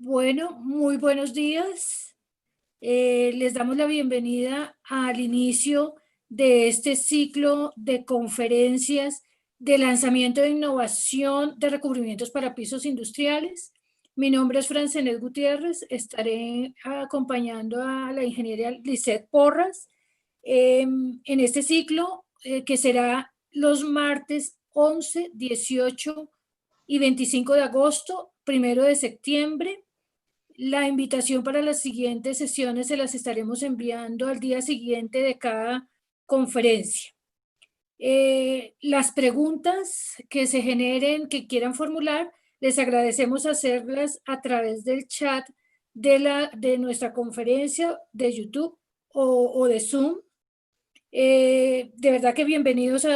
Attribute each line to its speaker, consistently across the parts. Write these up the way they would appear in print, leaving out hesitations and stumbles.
Speaker 1: Bueno, muy buenos días. Les damos la bienvenida al inicio de este ciclo de conferencias de lanzamiento de innovación de recubrimientos para pisos industriales. Mi nombre es Francenet Gutiérrez. Estaré acompañando a la ingeniera Lisette Porras en este ciclo que será los martes 11, 18 y 25 de agosto, 1 de septiembre. La invitación para las siguientes sesiones se las estaremos enviando al día siguiente de cada conferencia. Las preguntas que se generen, que quieran formular, les agradecemos hacerlas a través del chat de nuestra conferencia de YouTube o de Zoom. De verdad que bienvenidos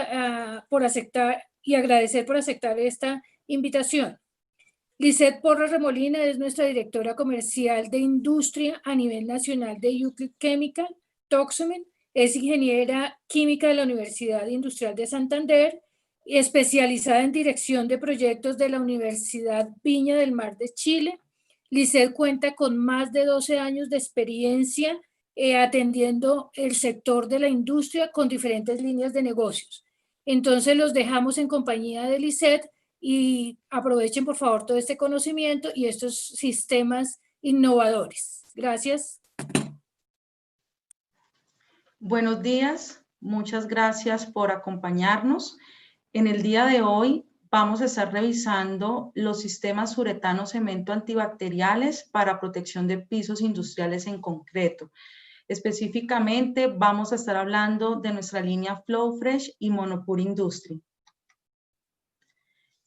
Speaker 1: por aceptar y agradecer por aceptar esta invitación. Lisette Porras Remolina es nuestra directora comercial de industria a nivel nacional de Euclid Chemical, Toxomen. Es ingeniera química de la Universidad Industrial de Santander y especializada en dirección de proyectos de la Universidad Viña del Mar de Chile. Lisette cuenta con más de 12 años de experiencia atendiendo el sector de la industria con diferentes líneas de negocios. Entonces los dejamos en compañía de Lisette y aprovechen por favor todo este conocimiento y estos sistemas innovadores. Gracias.
Speaker 2: Buenos días, muchas gracias por acompañarnos. En el día de hoy vamos a estar revisando los sistemas uretano cemento antibacteriales para protección de pisos industriales en concreto. Específicamente vamos a estar hablando de nuestra línea FlowFresh y Monopur Industry.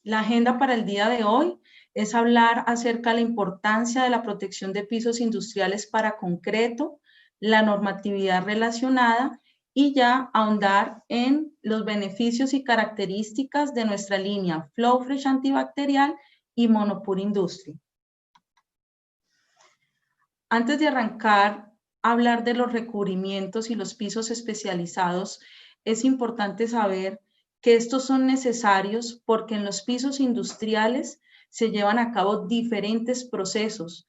Speaker 2: La agenda para el día de hoy es hablar acerca de la importancia de la protección de pisos industriales para concreto, la normatividad relacionada y ya ahondar en los beneficios y características de nuestra línea FlowFresh antibacterial y Monopur Industry. Antes de arrancar a hablar de los recubrimientos y los pisos especializados, es importante saber que estos son necesarios porque en los pisos industriales se llevan a cabo diferentes procesos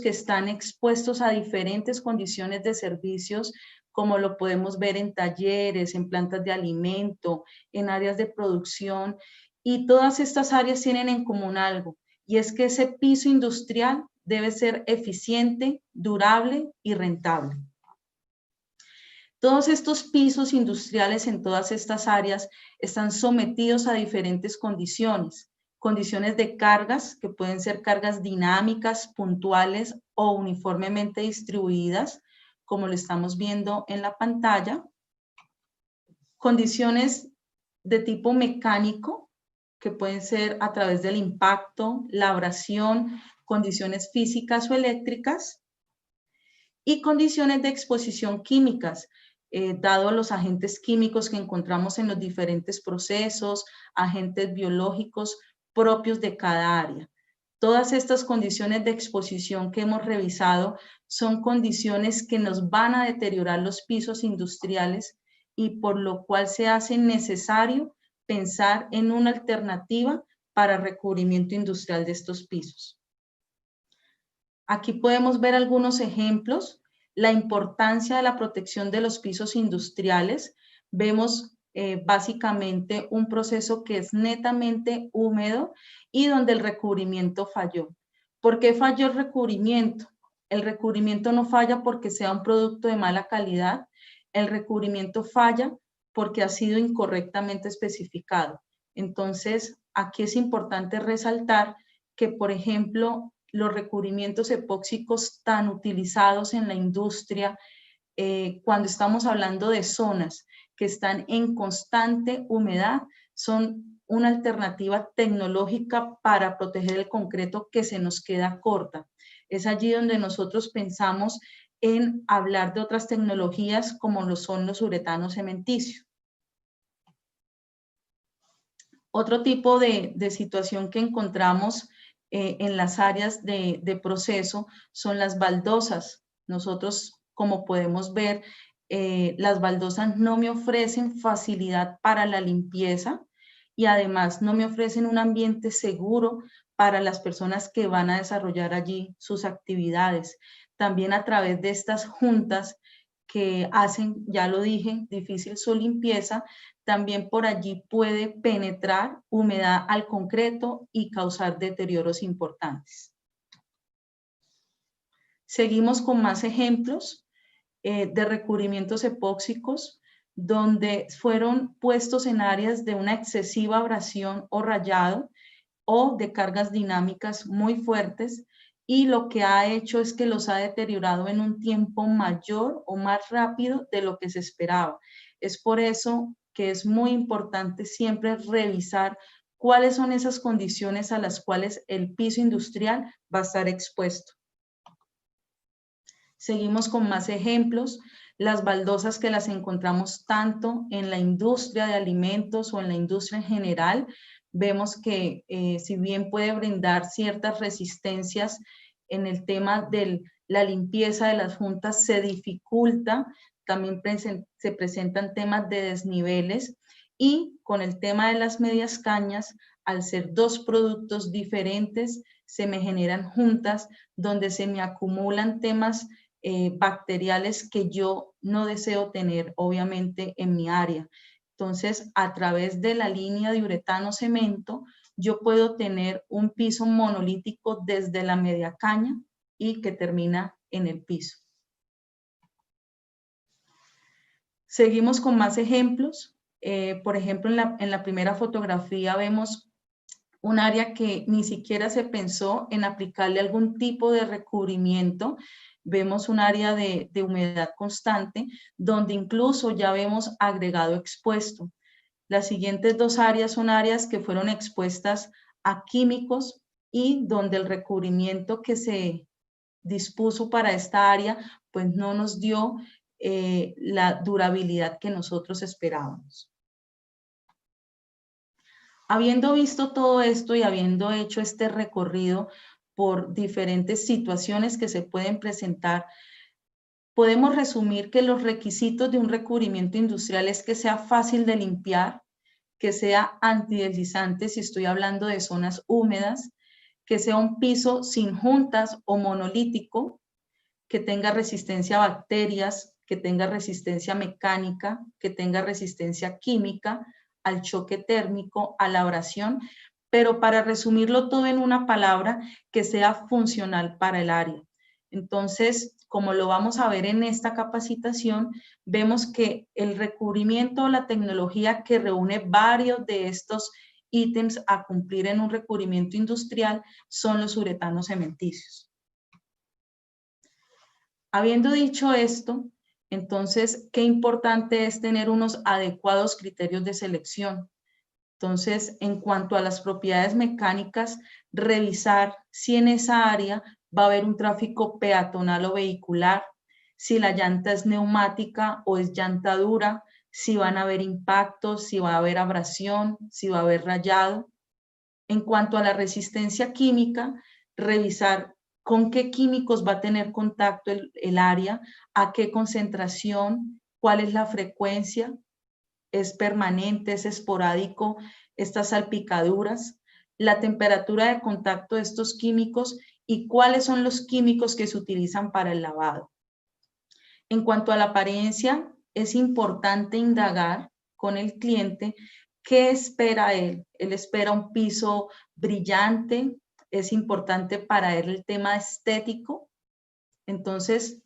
Speaker 2: que están expuestos a diferentes condiciones de servicios, como lo podemos ver en talleres, en plantas de alimento, en áreas de producción, y todas estas áreas tienen en común algo, y es que ese piso industrial debe ser eficiente, durable y rentable. Todos estos pisos industriales en todas estas áreas están sometidos a diferentes condiciones de cargas, que pueden ser cargas dinámicas, puntuales o uniformemente distribuidas, como lo estamos viendo en la pantalla. Condiciones de tipo mecánico, que pueden ser a través del impacto, la abrasión, condiciones físicas o eléctricas, y condiciones de exposición químicas, dado los agentes químicos que encontramos en los diferentes procesos, agentes biológicos propios de cada área. Todas estas condiciones de exposición que hemos revisado son condiciones que nos van a deteriorar los pisos industriales y por lo cual se hace necesario pensar en una alternativa para recubrimiento industrial de estos pisos. Aquí podemos ver algunos ejemplos, la importancia de la protección de los pisos industriales. Vemos básicamente un proceso que es netamente húmedo y donde el recubrimiento falló. ¿Por qué falló el recubrimiento? El recubrimiento no falla porque sea un producto de mala calidad, el recubrimiento falla porque ha sido incorrectamente especificado. Entonces, aquí es importante resaltar que, por ejemplo, los recubrimientos epóxicos tan utilizados en la industria, cuando estamos hablando de zonas que están en constante humedad, son una alternativa tecnológica para proteger el concreto que se nos queda corta. Es allí donde nosotros pensamos en hablar de otras tecnologías como lo son los uretanos cementicios. Otro tipo de situación que encontramos en las áreas de proceso son las baldosas. Nosotros, como podemos ver, las baldosas no me ofrecen facilidad para la limpieza y además no me ofrecen un ambiente seguro para las personas que van a desarrollar allí sus actividades. También a través de estas juntas que hacen, ya lo dije, difícil su limpieza, también por allí puede penetrar humedad al concreto y causar deterioros importantes. Seguimos con más ejemplos de recubrimientos epóxicos donde fueron puestos en áreas de una excesiva abrasión o rayado o de cargas dinámicas muy fuertes, y lo que ha hecho es que los ha deteriorado en un tiempo mayor o más rápido de lo que se esperaba. Es por eso que es muy importante siempre revisar cuáles son esas condiciones a las cuales el piso industrial va a estar expuesto. Seguimos con más ejemplos. Las baldosas que las encontramos tanto en la industria de alimentos o en la industria en general, vemos que si bien puede brindar ciertas resistencias en el tema de la limpieza de las juntas, se dificulta, también se presentan temas de desniveles, y con el tema de las medias cañas, al ser dos productos diferentes, se me generan juntas donde se me acumulan temas bacteriales que yo no deseo tener, obviamente, en mi área. Entonces, a través de la línea de uretano cemento, yo puedo tener un piso monolítico desde la media caña y que termina en el piso. Seguimos con más ejemplos. Por ejemplo, en la primera fotografía vemos un área que ni siquiera se pensó en aplicarle algún tipo de recubrimiento. Vemos un área de humedad constante, donde incluso ya vemos agregado expuesto. Las siguientes dos áreas son áreas que fueron expuestas a químicos y donde el recubrimiento que se dispuso para esta área, pues no nos dio la durabilidad que nosotros esperábamos. Habiendo visto todo esto y habiendo hecho este recorrido por diferentes situaciones que se pueden presentar, podemos resumir que los requisitos de un recubrimiento industrial es que sea fácil de limpiar, que sea antideslizante si estoy hablando de zonas húmedas, que sea un piso sin juntas o monolítico, que tenga resistencia a bacterias, que tenga resistencia mecánica, que tenga resistencia química, al choque térmico, a la abrasión, pero para resumirlo todo en una palabra, que sea funcional para el área. Entonces, como lo vamos a ver en esta capacitación, vemos que el recubrimiento o la tecnología que reúne varios de estos ítems a cumplir en un recubrimiento industrial son los uretanos cementicios. Habiendo dicho esto, entonces, qué importante es tener unos adecuados criterios de selección. Entonces, en cuanto a las propiedades mecánicas, revisar si en esa área va a haber un tráfico peatonal o vehicular, si la llanta es neumática o es llanta dura, si van a haber impactos, si va a haber abrasión, si va a haber rayado. En cuanto a la química, revisar con qué químicos va a tener contacto el área, a qué concentración, cuál es la frecuencia, es permanente, es esporádico, estas salpicaduras, la temperatura de contacto de estos químicos y cuáles son los químicos que se utilizan para el lavado. En cuanto a la apariencia, es importante indagar con el cliente qué espera él. Él espera un piso brillante, es importante para él el tema estético. Entonces,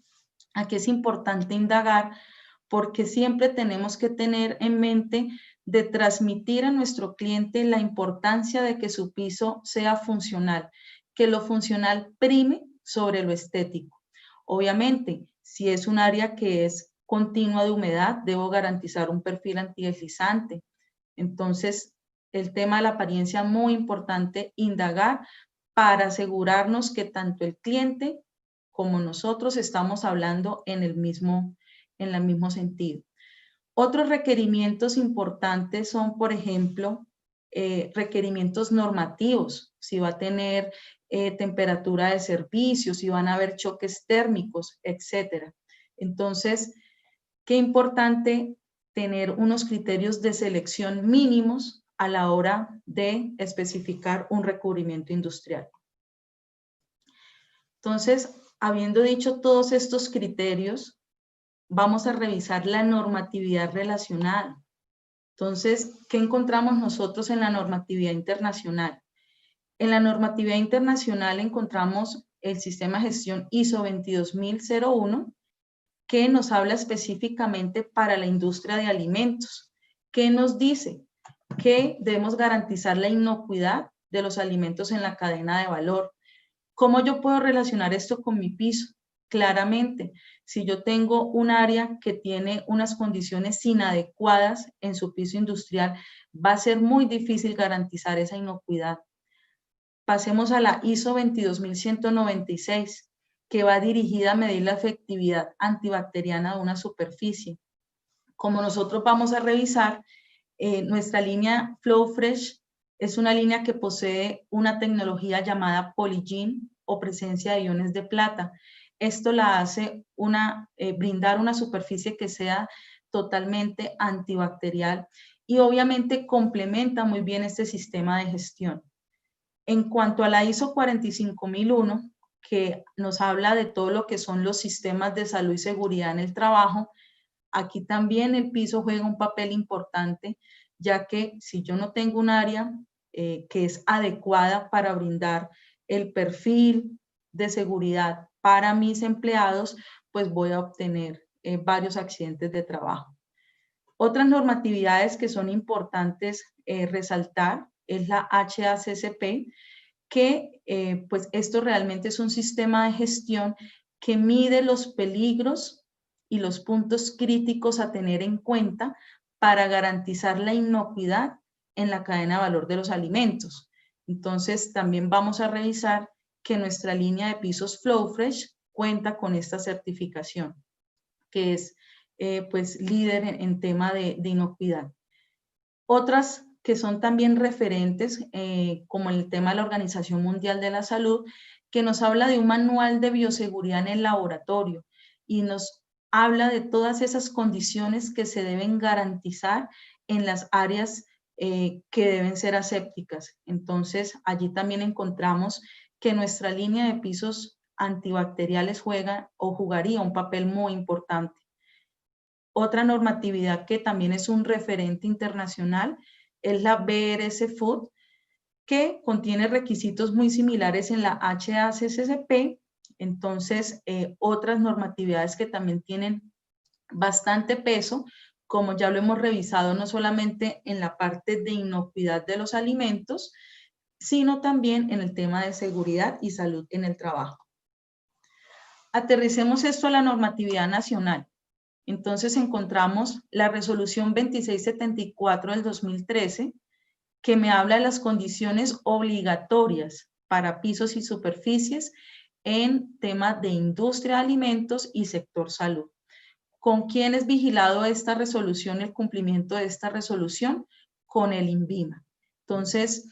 Speaker 2: aquí es importante indagar porque siempre tenemos que tener en mente de transmitir a nuestro cliente la importancia de que su piso sea funcional, que lo funcional prime sobre lo estético. Obviamente, si es un área que es continua de humedad, debo garantizar un perfil antideslizante. Entonces, el tema de la apariencia, muy importante indagar para asegurarnos que tanto el cliente como nosotros estamos hablando en el mismo sentido. Otros requerimientos importantes son, por ejemplo, requerimientos normativos, si va a tener temperatura de servicio, si van a haber choques térmicos, etc. Entonces, qué importante tener unos criterios de selección mínimos a la hora de especificar un recubrimiento industrial. Entonces, habiendo dicho todos estos criterios, vamos a revisar la normatividad relacionada. Entonces, ¿qué encontramos nosotros en la normatividad internacional? En la normatividad internacional encontramos el sistema de gestión ISO 22001, que nos habla específicamente para la industria de alimentos, que nos dice que debemos garantizar la inocuidad de los alimentos en la cadena de valor. ¿Cómo yo puedo relacionar esto con mi piso? Claramente, si yo tengo un área que tiene unas condiciones inadecuadas en su piso industrial, va a ser muy difícil garantizar esa inocuidad. Pasemos a la ISO 22196, que va dirigida a medir la efectividad antibacteriana de una superficie. Como nosotros vamos a revisar, nuestra línea FlowFresh es una línea que posee una tecnología llamada Polygen o presencia de iones de plata. Esto la hace brindar una superficie que sea totalmente antibacterial y obviamente complementa muy bien este sistema de gestión. En cuanto a la ISO 45001, que nos habla de todo lo que son los sistemas de salud y seguridad en el trabajo, aquí también el piso juega un papel importante, ya que si yo no tengo un área que es adecuada para brindar el perfil de seguridad para mis empleados, pues voy a obtener varios accidentes de trabajo. Otras normatividades que son importantes resaltar es la HACCP, que pues esto realmente es un sistema de gestión que mide los peligros y los puntos críticos a tener en cuenta para garantizar la inocuidad en la cadena de valor de los alimentos. Entonces, también vamos a revisar que nuestra línea de pisos FlowFresh cuenta con esta certificación, que es pues líder en tema de inocuidad. Otras que son también referentes, como el tema de la Organización Mundial de la Salud, que nos habla de un manual de bioseguridad en el laboratorio y nos habla de todas esas condiciones que se deben garantizar en las áreas que deben ser asépticas. Entonces, allí también encontramos que nuestra línea de pisos antibacteriales juega o jugaría un papel muy importante. Otra normatividad que también es un referente internacional es la BRS Food, que contiene requisitos muy similares en la HACCP. Entonces, otras normatividades que también tienen bastante peso, como ya lo hemos revisado, no solamente en la parte de inocuidad de los alimentos, sino también en el tema de seguridad y salud en el trabajo. Aterricemos esto a la normatividad nacional. Entonces encontramos la resolución 2674 del 2013, que me habla de las condiciones obligatorias para pisos y superficies en temas de industria de alimentos y sector salud. ¿Con quién es vigilado esta resolución, el cumplimiento de esta resolución? Con el INVIMA. Entonces,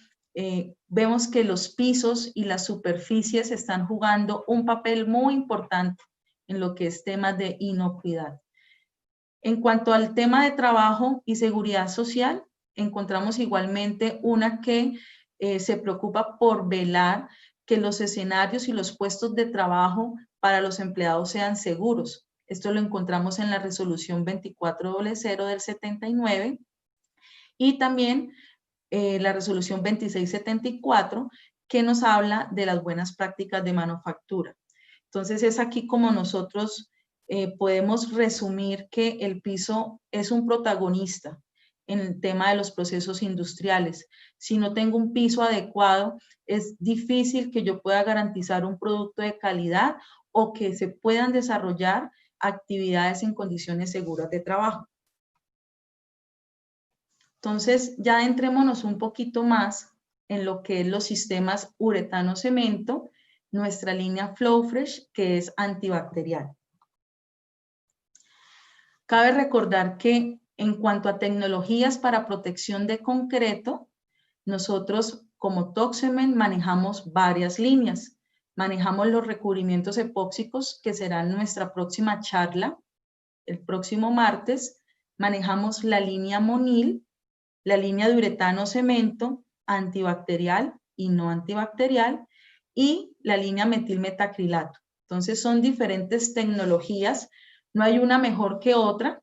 Speaker 2: vemos que los pisos y las superficies están jugando un papel muy importante en lo que es temas de inocuidad. En cuanto al tema de trabajo y seguridad social, encontramos igualmente una que se preocupa por velar que los escenarios y los puestos de trabajo para los empleados sean seguros. Esto lo encontramos en la resolución 2400 del 79 y también la resolución 2674, que nos habla de las buenas prácticas de manufactura. Entonces es aquí como nosotros podemos resumir que el piso es un protagonista en el tema de los procesos industriales. Si no tengo un piso adecuado, es difícil que yo pueda garantizar un producto de calidad o que se puedan desarrollar actividades en condiciones seguras de trabajo. Entonces, ya entrémonos un poquito más en lo que es los sistemas uretano-cemento, nuestra línea FlowFresh, que es antibacterial. Cabe recordar que en cuanto a tecnologías para protección de concreto, nosotros como Toxemen manejamos varias líneas. Manejamos los recubrimientos epóxicos, que será nuestra próxima charla el próximo martes. Manejamos la línea Monil, la línea de uretano cemento antibacterial y no antibacterial, y la línea metilmetacrilato. Entonces son diferentes tecnologías, no hay una mejor que otra,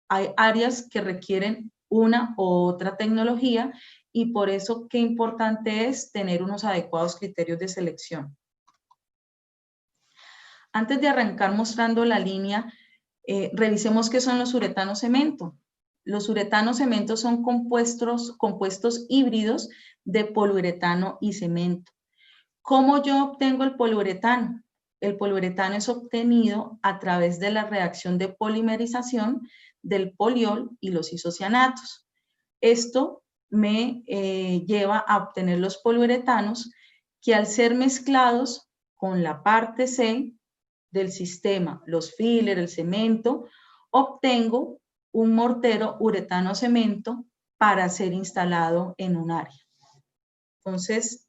Speaker 2: hay áreas que requieren una u otra tecnología y por eso qué importante es tener unos adecuados criterios de selección. Antes de arrancar mostrando la línea, revisemos qué son los uretanos cemento. Los uretanos cemento son compuestos híbridos de poliuretano y cemento. ¿Cómo yo obtengo el poliuretano? El poliuretano es obtenido a través de la reacción de polimerización del poliol y los isocianatos. Esto me lleva a obtener los poliuretanos que al ser mezclados con la parte C del sistema, los fillers, el cemento, obtengo un mortero uretano cemento para ser instalado en un área. Entonces,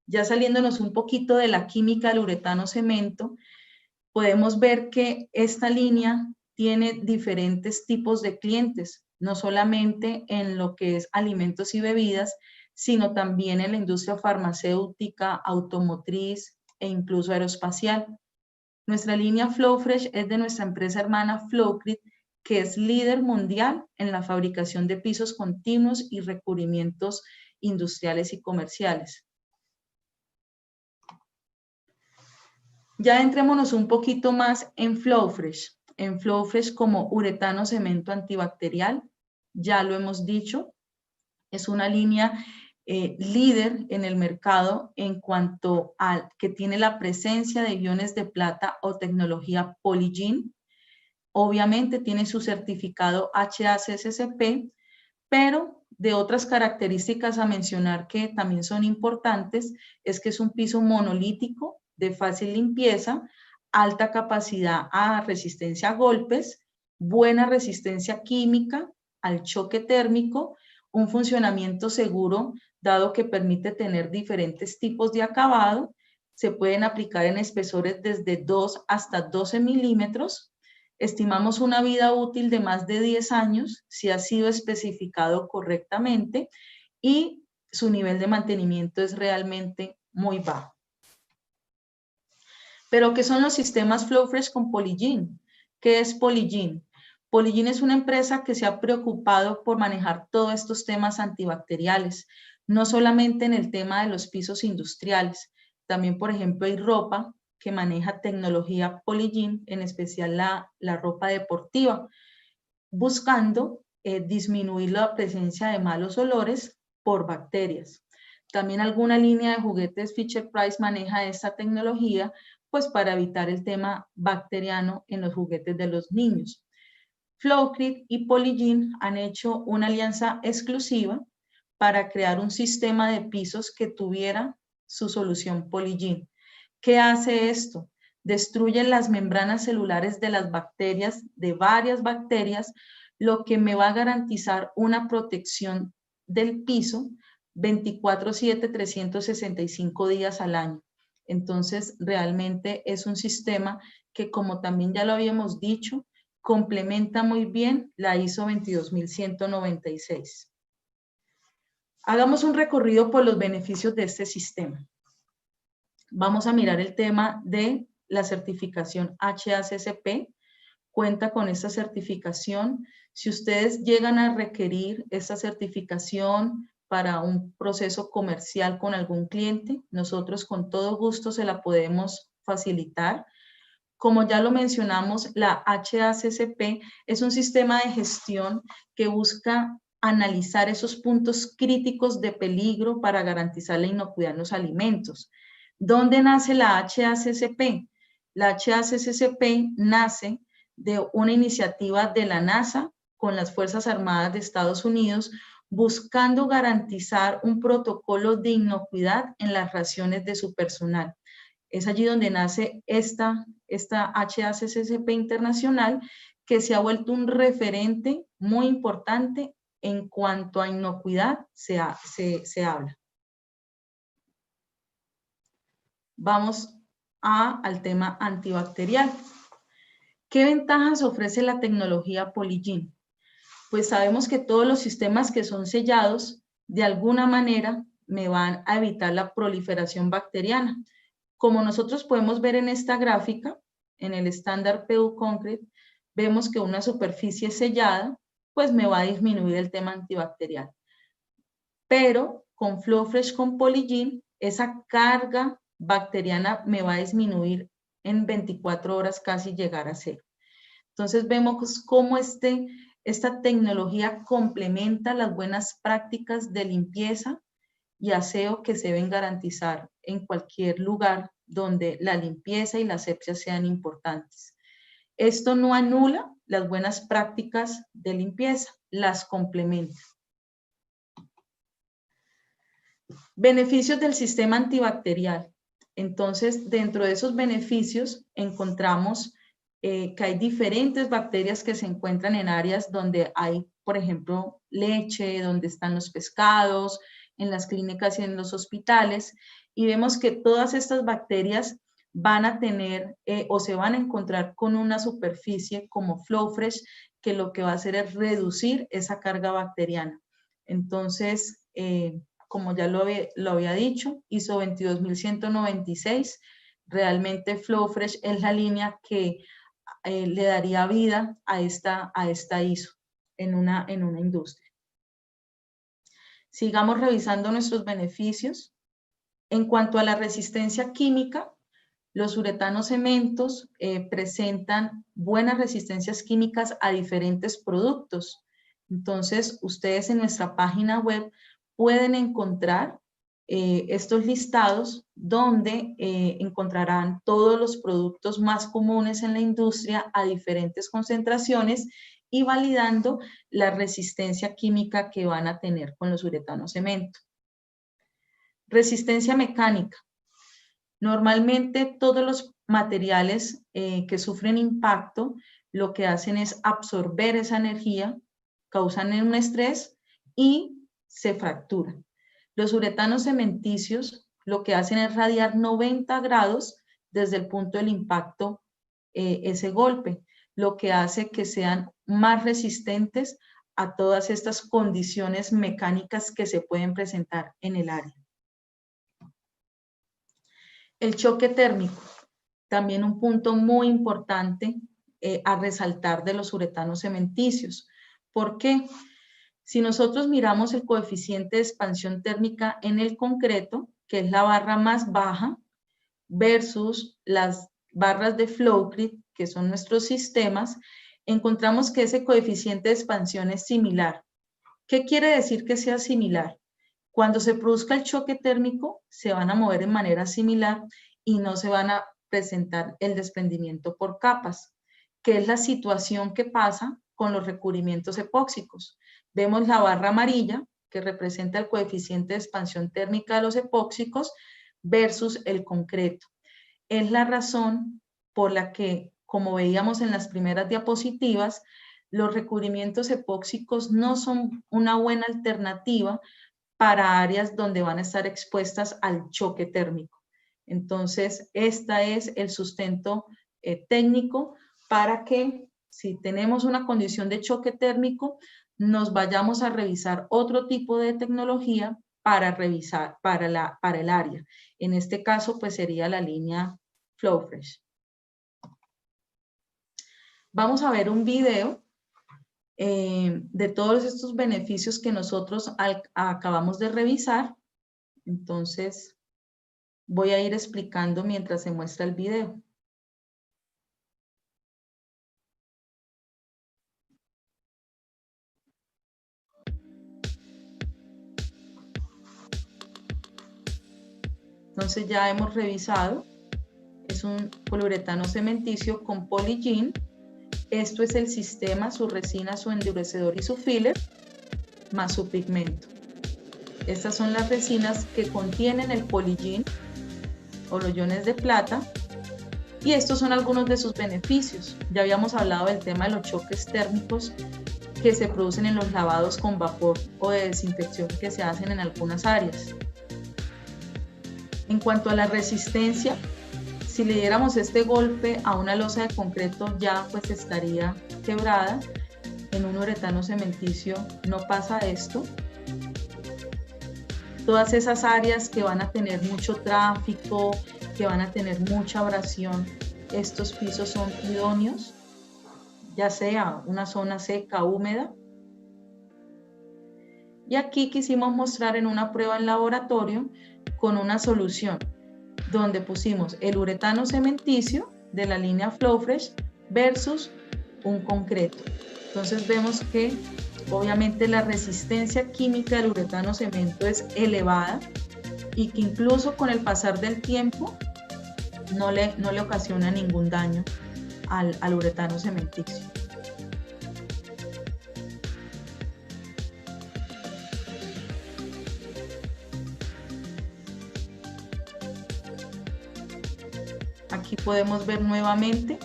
Speaker 2: ya saliéndonos un poquito de la química del uretano cemento, podemos ver que esta línea tiene diferentes tipos de clientes, no solamente en lo que es alimentos y bebidas, sino también en la industria farmacéutica, automotriz e incluso aeroespacial. Nuestra línea FlowFresh es de nuestra empresa hermana Flowcrit, que es líder mundial en la fabricación de pisos continuos y recubrimientos industriales y comerciales. Ya entrémonos un poquito más en FlowFresh. En FlowFresh como uretano cemento antibacterial, ya lo hemos dicho, es una línea líder en el mercado en cuanto a que tiene la presencia de iones de plata o tecnología Polygiene. Obviamente tiene su certificado HACCP, pero de otras características a mencionar que también son importantes es que es un piso monolítico de fácil limpieza, alta capacidad a resistencia a golpes, buena resistencia química al choque térmico, un funcionamiento seguro dado que permite tener diferentes tipos de acabado, se pueden aplicar en espesores desde 2 hasta 12 milímetros. Estimamos una vida útil de más de 10 años si ha sido especificado correctamente y su nivel de mantenimiento es realmente muy bajo. Pero, ¿qué son los sistemas FlowFresh con Polygiene? ¿Qué es Polygiene? Polygiene es una empresa que se ha preocupado por manejar todos estos temas antibacteriales, no solamente en el tema de los pisos industriales, también, por ejemplo, hay ropa que maneja tecnología Polygiene, en especial la ropa deportiva, buscando disminuir la presencia de malos olores por bacterias. También alguna línea de juguetes Fisher-Price maneja esta tecnología, pues para evitar el tema bacteriano en los juguetes de los niños. Flowcrit y Polygiene han hecho una alianza exclusiva para crear un sistema de pisos que tuviera su solución Polygiene. ¿Qué hace esto? Destruye las membranas celulares de las bacterias, de varias bacterias, lo que me va a garantizar una protección del piso 24/7, 365 días al año. Entonces, realmente es un sistema que, como también ya lo habíamos dicho, complementa muy bien la ISO 22196. Hagamos un recorrido por los beneficios de este sistema. Vamos a mirar el tema de la certificación HACCP. Cuenta con esta certificación. Si ustedes llegan a requerir esta certificación para un proceso comercial con algún cliente, nosotros con todo gusto se la podemos facilitar. Como ya lo mencionamos, la HACCP es un sistema de gestión que busca analizar esos puntos críticos de peligro para garantizar la inocuidad en los alimentos. ¿Dónde nace la HACCP? La HACCP nace de una iniciativa de la NASA con las Fuerzas Armadas de Estados Unidos buscando garantizar un protocolo de inocuidad en las raciones de su personal. Es allí donde nace esta HACCP internacional que se ha vuelto un referente muy importante en cuanto a inocuidad se habla. Vamos al tema antibacterial. ¿Qué ventajas ofrece la tecnología Polygiene? pues sabemos que todos los sistemas que son sellados, de alguna manera, me van a evitar la proliferación bacteriana. Como nosotros podemos ver en esta gráfica, en el estándar PU Concrete, vemos que una superficie sellada, pues me va a disminuir el tema antibacterial. Pero con FlowFresh con Polygiene, esa carga bacteriana me va a disminuir en 24 horas, casi llegar a cero. Entonces vemos cómo esta tecnología complementa las buenas prácticas de limpieza y aseo que se deben garantizar en cualquier lugar donde la limpieza y la asepsia sean importantes. Esto no anula las buenas prácticas de limpieza, las complementa. Beneficios del sistema antibacterial. Entonces, dentro de esos beneficios encontramos que hay diferentes bacterias que se encuentran en áreas donde hay, por ejemplo, leche, donde están los pescados, en las clínicas y en los hospitales, y vemos que todas estas bacterias van a tener o se van a encontrar con una superficie como FlowFresh, que lo que va a hacer es reducir esa carga bacteriana. Entonces, como ya lo había dicho, ISO 22196, realmente FlowFresh es la línea que le daría vida a esta ISO en una industria. Sigamos revisando nuestros beneficios. En cuanto a la resistencia química, los uretanos cementos presentan buenas resistencias químicas a diferentes productos. Entonces, ustedes en nuestra página web pueden encontrar estos listados donde encontrarán todos los productos más comunes en la industria a diferentes concentraciones y validando la resistencia química que van a tener con los uretanos cemento. Resistencia mecánica. Normalmente todos los materiales que sufren impacto lo que hacen es absorber esa energía, causan un estrés y se fracturan. Los uretanos cementicios lo que hacen es radiar 90 grados desde el punto del impacto ese golpe, lo que hace que sean más resistentes a todas estas condiciones mecánicas que se pueden presentar en el área. El choque térmico, también un punto muy importante a resaltar de los uretanos cementicios. ¿Por qué? Si nosotros miramos el coeficiente de expansión térmica en el concreto, que es la barra más baja, versus las barras de Flowcrete, que son nuestros sistemas, encontramos que ese coeficiente de expansión es similar. ¿Qué quiere decir que sea similar? Cuando se produzca el choque térmico, se van a mover en manera similar y no se van a presentar el desprendimiento por capas, que es la situación que pasa con los recubrimientos epóxicos. Vemos la barra amarilla, que representa el coeficiente de expansión térmica de los epóxicos versus el concreto. Es la razón por la que, como veíamos en las primeras diapositivas, los recubrimientos epóxicos no son una buena alternativa para áreas donde van a estar expuestas al choque térmico. Entonces, este es el sustento técnico para que, si tenemos una condición de choque térmico, nos vayamos a revisar otro tipo de tecnología para el área. En este caso, pues sería la línea FlowFresh. Vamos a ver un video de todos estos beneficios que nosotros acabamos de revisar. Entonces, voy a ir explicando mientras se muestra el video. Entonces ya hemos revisado, es un poliuretano cementicio con Polygiene. Esto es el sistema, su resina, su endurecedor y su filler, más su pigmento. Estas son las resinas que contienen el Polygiene o los iones de plata. Y estos son algunos de sus beneficios. Ya habíamos hablado del tema de los choques térmicos que se producen en los lavados con vapor o de desinfección que se hacen en algunas áreas. En cuanto a la resistencia, si le diéramos este golpe a una losa de concreto ya pues estaría quebrada, En un uretano cementicio no pasa esto. Todas esas áreas que van a tener mucho tráfico, que van a tener mucha abrasión, estos pisos son idóneos, ya sea una zona seca, húmeda. Y aquí quisimos mostrar en una prueba en laboratorio con una solución donde pusimos el uretano cementicio de la línea Flowfresh versus un concreto. Entonces vemos que obviamente la resistencia química del uretano cemento es elevada y que incluso con el pasar del tiempo no le ocasiona ningún daño al uretano cementicio. Aquí podemos ver nuevamente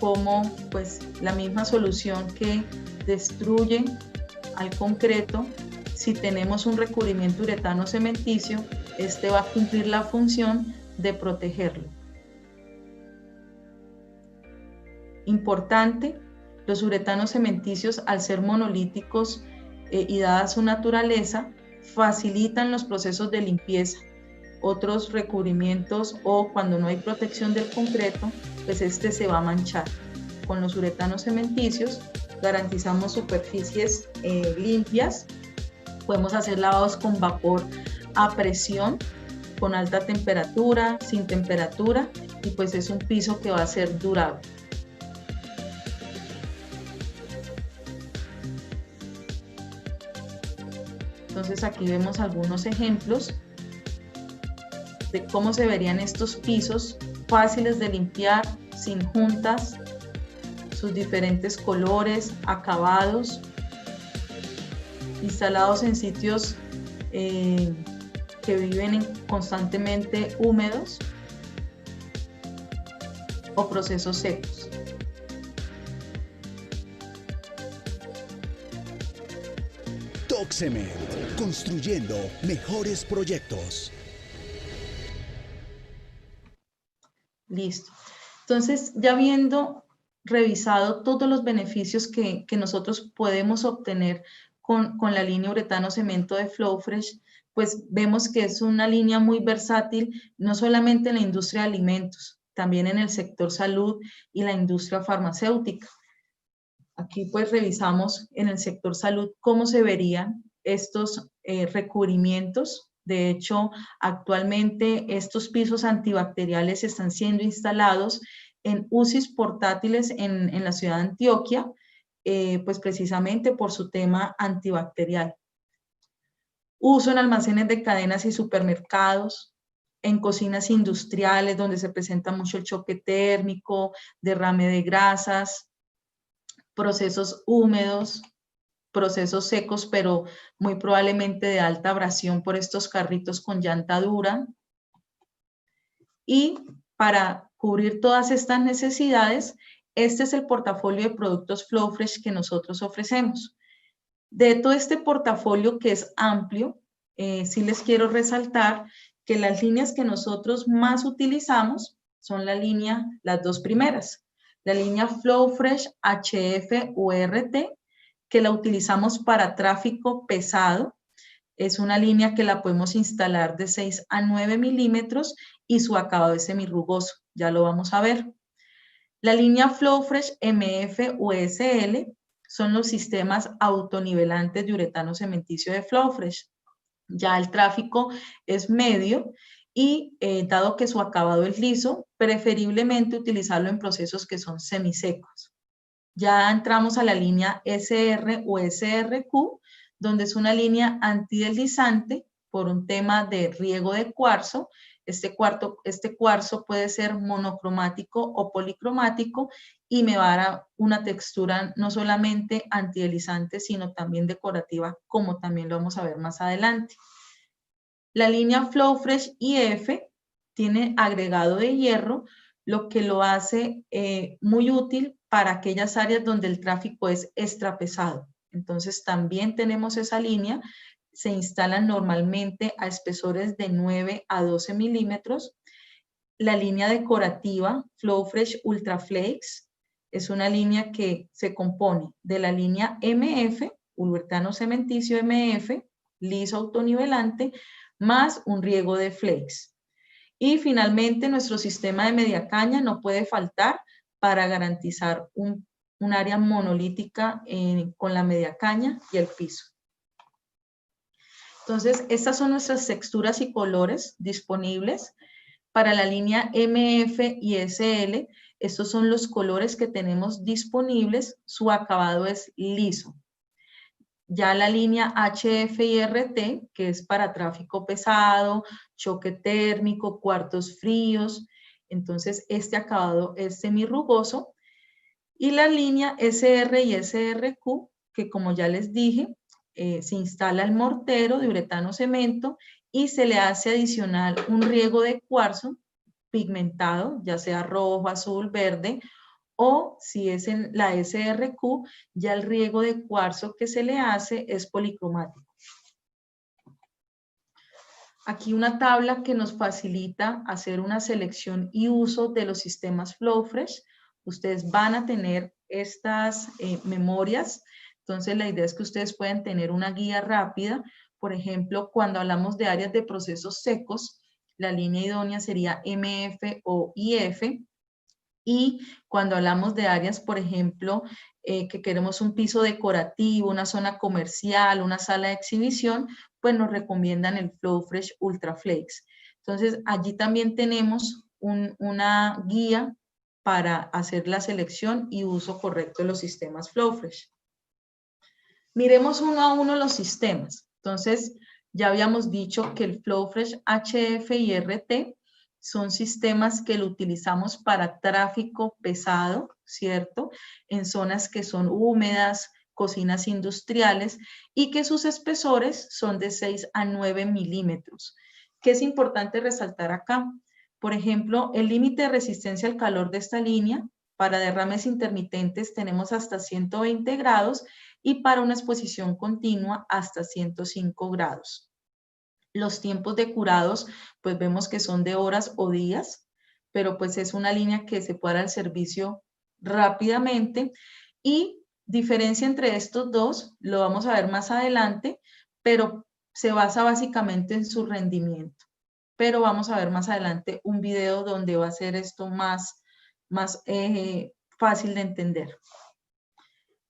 Speaker 2: cómo pues la misma solución que destruye al concreto, si tenemos un recubrimiento uretano cementicio, este va a cumplir la función de protegerlo. Importante, los uretanos cementicios, al ser monolíticos y dada su naturaleza, facilitan los procesos de limpieza. Otros recubrimientos o cuando no hay protección del concreto, pues este se va a manchar. Con los uretanos cementicios garantizamos superficies limpias. Podemos hacer lavados con vapor a presión, con alta temperatura, sin temperatura, y pues es un piso que va a ser durable. Entonces aquí vemos algunos ejemplos de cómo se verían estos pisos fáciles de limpiar, sin juntas, sus diferentes colores, acabados, instalados en sitios que viven constantemente húmedos o procesos secos.
Speaker 3: Toxement, construyendo mejores proyectos.
Speaker 2: Listo. Entonces, ya habiendo revisado todos los beneficios que nosotros podemos obtener con la línea uretano cemento de Flowfresh, pues vemos que es una línea muy versátil, no solamente en la industria de alimentos, también en el sector salud y la industria farmacéutica. Aquí pues revisamos en el sector salud cómo se verían estos recubrimientos. De hecho, actualmente estos pisos antibacteriales están siendo instalados en UCIs portátiles en la ciudad de Antioquia, pues precisamente por su tema antibacterial. Uso en almacenes de cadenas y supermercados, en cocinas industriales donde se presenta mucho el choque térmico, derrame de grasas, procesos húmedos, procesos secos, pero muy probablemente de alta abrasión por estos carritos con llanta dura. Y para cubrir todas estas necesidades, este es el portafolio de productos Flowfresh que nosotros ofrecemos. De todo este portafolio que es amplio, sí les quiero resaltar que las líneas que nosotros más utilizamos son las dos primeras. La línea Flowfresh HF URT, que la utilizamos para tráfico pesado. Es una línea que la podemos instalar de 6 a 9 milímetros y su acabado es semirrugoso. Ya lo vamos a ver. La línea Flowfresh MF USL son los sistemas autonivelantes de uretano cementicio de Flowfresh. Ya el tráfico es medio y dado que su acabado es liso, preferiblemente utilizarlo en procesos que son semisecos. Ya entramos a la línea SR o SRQ, donde es una línea antideslizante por un tema de riego de cuarzo. Este cuarzo puede ser monocromático o policromático y me va a dar una textura no solamente antideslizante, sino también decorativa, como también lo vamos a ver más adelante. La línea Flowfresh IF tiene agregado de hierro, lo que lo hace muy útil para aquellas áreas donde el tráfico es extrapesado. Entonces también tenemos esa línea, se instalan normalmente a espesores de 9 a 12 milímetros. La línea decorativa Flowfresh Ultra Flakes, Es una línea que se compone de la línea MF, uretano cementicio MF, liso autonivelante, más un riego de flakes. Y finalmente nuestro sistema de media caña no puede faltar para garantizar un área monolítica con la media caña y el piso. Entonces, estas son nuestras texturas y colores disponibles. Para la línea MF y SL, estos son los colores que tenemos disponibles. Su acabado es liso. Ya la línea HF y RT, que es para tráfico pesado, choque térmico, cuartos fríos. Entonces, este acabado es semirrugoso. Y la línea SR y SRQ, que como ya les dije, se instala el mortero de uretano cemento y se le hace adicional un riego de cuarzo pigmentado, ya sea rojo, azul, verde, o si es en la SRQ, ya el riego de cuarzo que se le hace es policromático. Aquí una tabla que nos facilita hacer una selección y uso de los sistemas FlowFresh. Ustedes van a tener estas memorias, entonces la idea es que ustedes puedan tener una guía rápida. Por ejemplo, cuando hablamos de áreas de procesos secos, la línea idónea sería MF o IF. Y cuando hablamos de áreas, por ejemplo, que queremos un piso decorativo, una zona comercial, una sala de exhibición, pues nos recomiendan el FlowFresh Ultra Flakes. Entonces, allí también tenemos una guía para hacer la selección y uso correcto de los sistemas FlowFresh. Miremos uno a uno los sistemas. Entonces, ya habíamos dicho que el FlowFresh HF y RT son sistemas que lo utilizamos para tráfico pesado, ¿cierto? En zonas que son húmedas, cocinas industriales y que sus espesores son de 6 a 9 milímetros. ¿Qué es importante resaltar acá? Por ejemplo, el límite de resistencia al calor de esta línea, para derrames intermitentes tenemos hasta 120 grados y para una exposición continua hasta 105 grados. Los tiempos de curados, pues vemos que son de horas o días, pero pues es una línea que se puede dar al servicio rápidamente. Y diferencia entre estos dos, lo vamos a ver más adelante, pero se basa básicamente en su rendimiento. Pero vamos a ver más adelante un video donde va a ser esto más fácil de entender.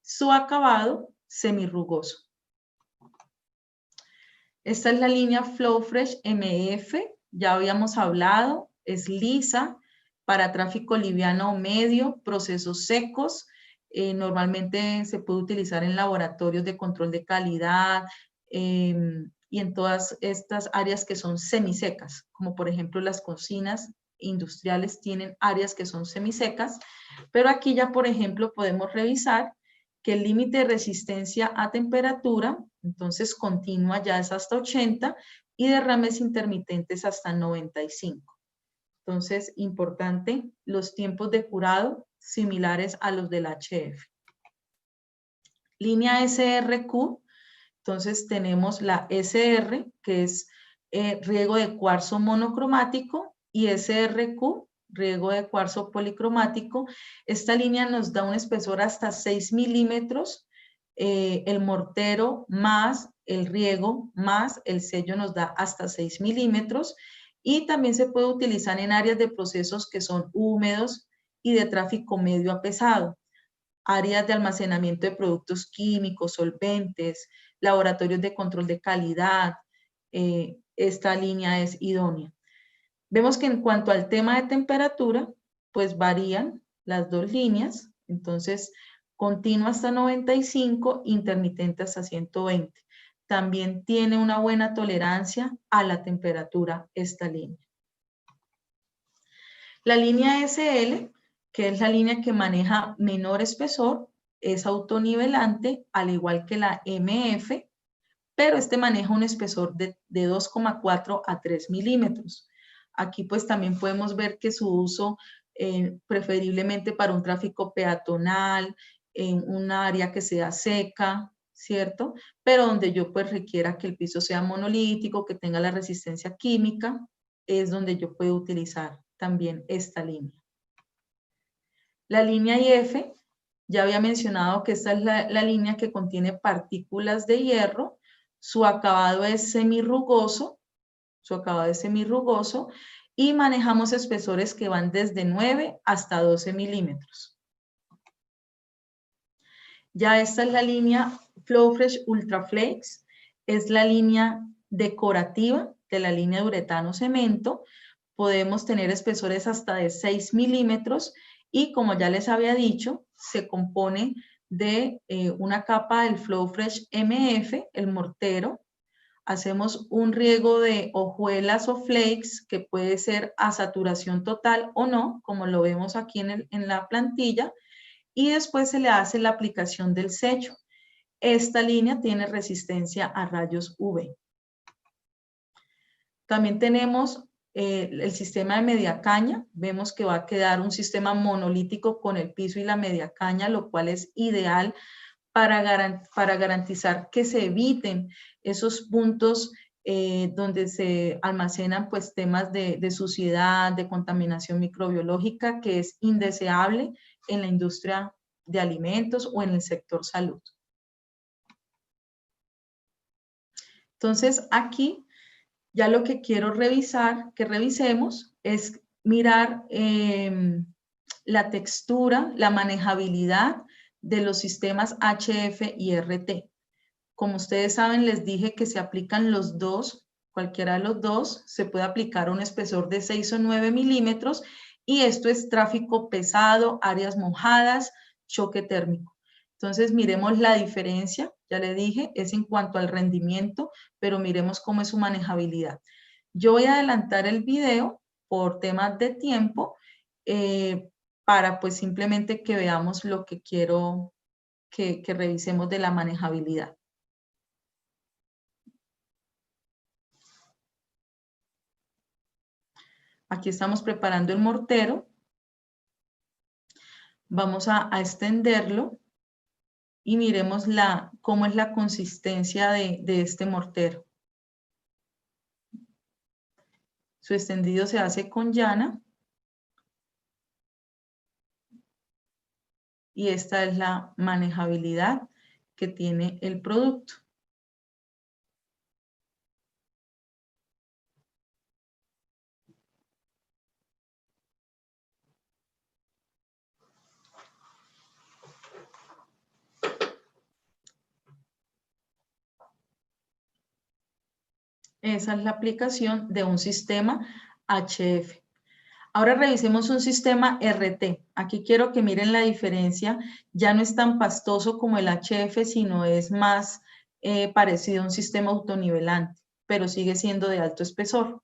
Speaker 2: Su acabado semirrugoso. Esta es la línea FlowFresh MF, ya habíamos hablado, es lisa, para tráfico liviano o medio, procesos secos, normalmente se puede utilizar en laboratorios de control de calidad y en todas estas áreas que son semisecas, como por ejemplo las cocinas industriales tienen áreas que son semisecas, pero aquí ya por ejemplo podemos revisar que el límite de resistencia a temperatura, entonces continua ya es hasta 80 y derrames intermitentes hasta 95. Entonces, importante, los tiempos de curado similares a los del HF. Línea SRQ, entonces tenemos la SR, que es riego de cuarzo monocromático, y SRQ, riego de cuarzo policromático. Esta línea nos da un espesor hasta 6 milímetros, el mortero más el riego más el sello nos da hasta 6 milímetros y también se puede utilizar en áreas de procesos que son húmedos y de tráfico medio a pesado, áreas de almacenamiento de productos químicos, solventes, laboratorios de control de calidad. Esta línea es idónea. Vemos que en cuanto al tema de temperatura, pues varían las dos líneas, entonces continua hasta 95, intermitente hasta 120. También tiene una buena tolerancia a la temperatura esta línea. La línea SL, que es la línea que maneja menor espesor, es autonivelante, al igual que la MF, pero este maneja un espesor de 2,4 a 3 milímetros. Aquí pues también podemos ver que su uso preferiblemente para un tráfico peatonal, en un área que sea seca, ¿cierto? Pero donde yo pues requiera que el piso sea monolítico, que tenga la resistencia química, es donde yo puedo utilizar también esta línea. La línea IF, ya había mencionado que esta es la línea que contiene partículas de hierro. Su acabado es semirrugoso. Y manejamos espesores que van desde 9 hasta 12 milímetros. Ya esta es la línea Flowfresh Ultra Flakes. Es la línea decorativa de la línea de uretano cemento. Podemos tener espesores hasta de 6 milímetros y, como ya les había dicho, se compone de una capa del Flowfresh MF, el mortero. Hacemos un riego de hojuelas o flakes que puede ser a saturación total o no, como lo vemos aquí en la plantilla, y después se le hace la aplicación del sello. Esta línea tiene resistencia a rayos UV. También tenemos el sistema de media caña. Vemos que va a quedar un sistema monolítico con el piso y la media caña, lo cual es ideal para garantizar que se eviten esos puntos donde se almacenan pues temas de suciedad, de contaminación microbiológica, que es indeseable en la industria de alimentos o en el sector salud. Entonces aquí ya lo que quiero que revisemos es mirar la textura, la manejabilidad de los sistemas HF y RT. Como ustedes saben, les dije que se aplican los dos, cualquiera de los dos, se puede aplicar un espesor de 6 o 9 milímetros y esto es tráfico pesado, áreas mojadas, choque térmico. Entonces miremos la diferencia, ya le dije, es en cuanto al rendimiento, pero miremos cómo es su manejabilidad. Yo voy a adelantar el video por temas de tiempo para pues simplemente que veamos lo que quiero que revisemos de la manejabilidad. Aquí estamos preparando el mortero. Vamos a extenderlo y miremos cómo es la consistencia de este mortero. Su extendido se hace con llana. Y esta es la manejabilidad que tiene el producto. Esa es la aplicación de un sistema HF. Ahora revisemos un sistema RT. Aquí quiero que miren la diferencia. Ya no es tan pastoso como el HF, sino es más parecido a un sistema autonivelante, pero sigue siendo de alto espesor.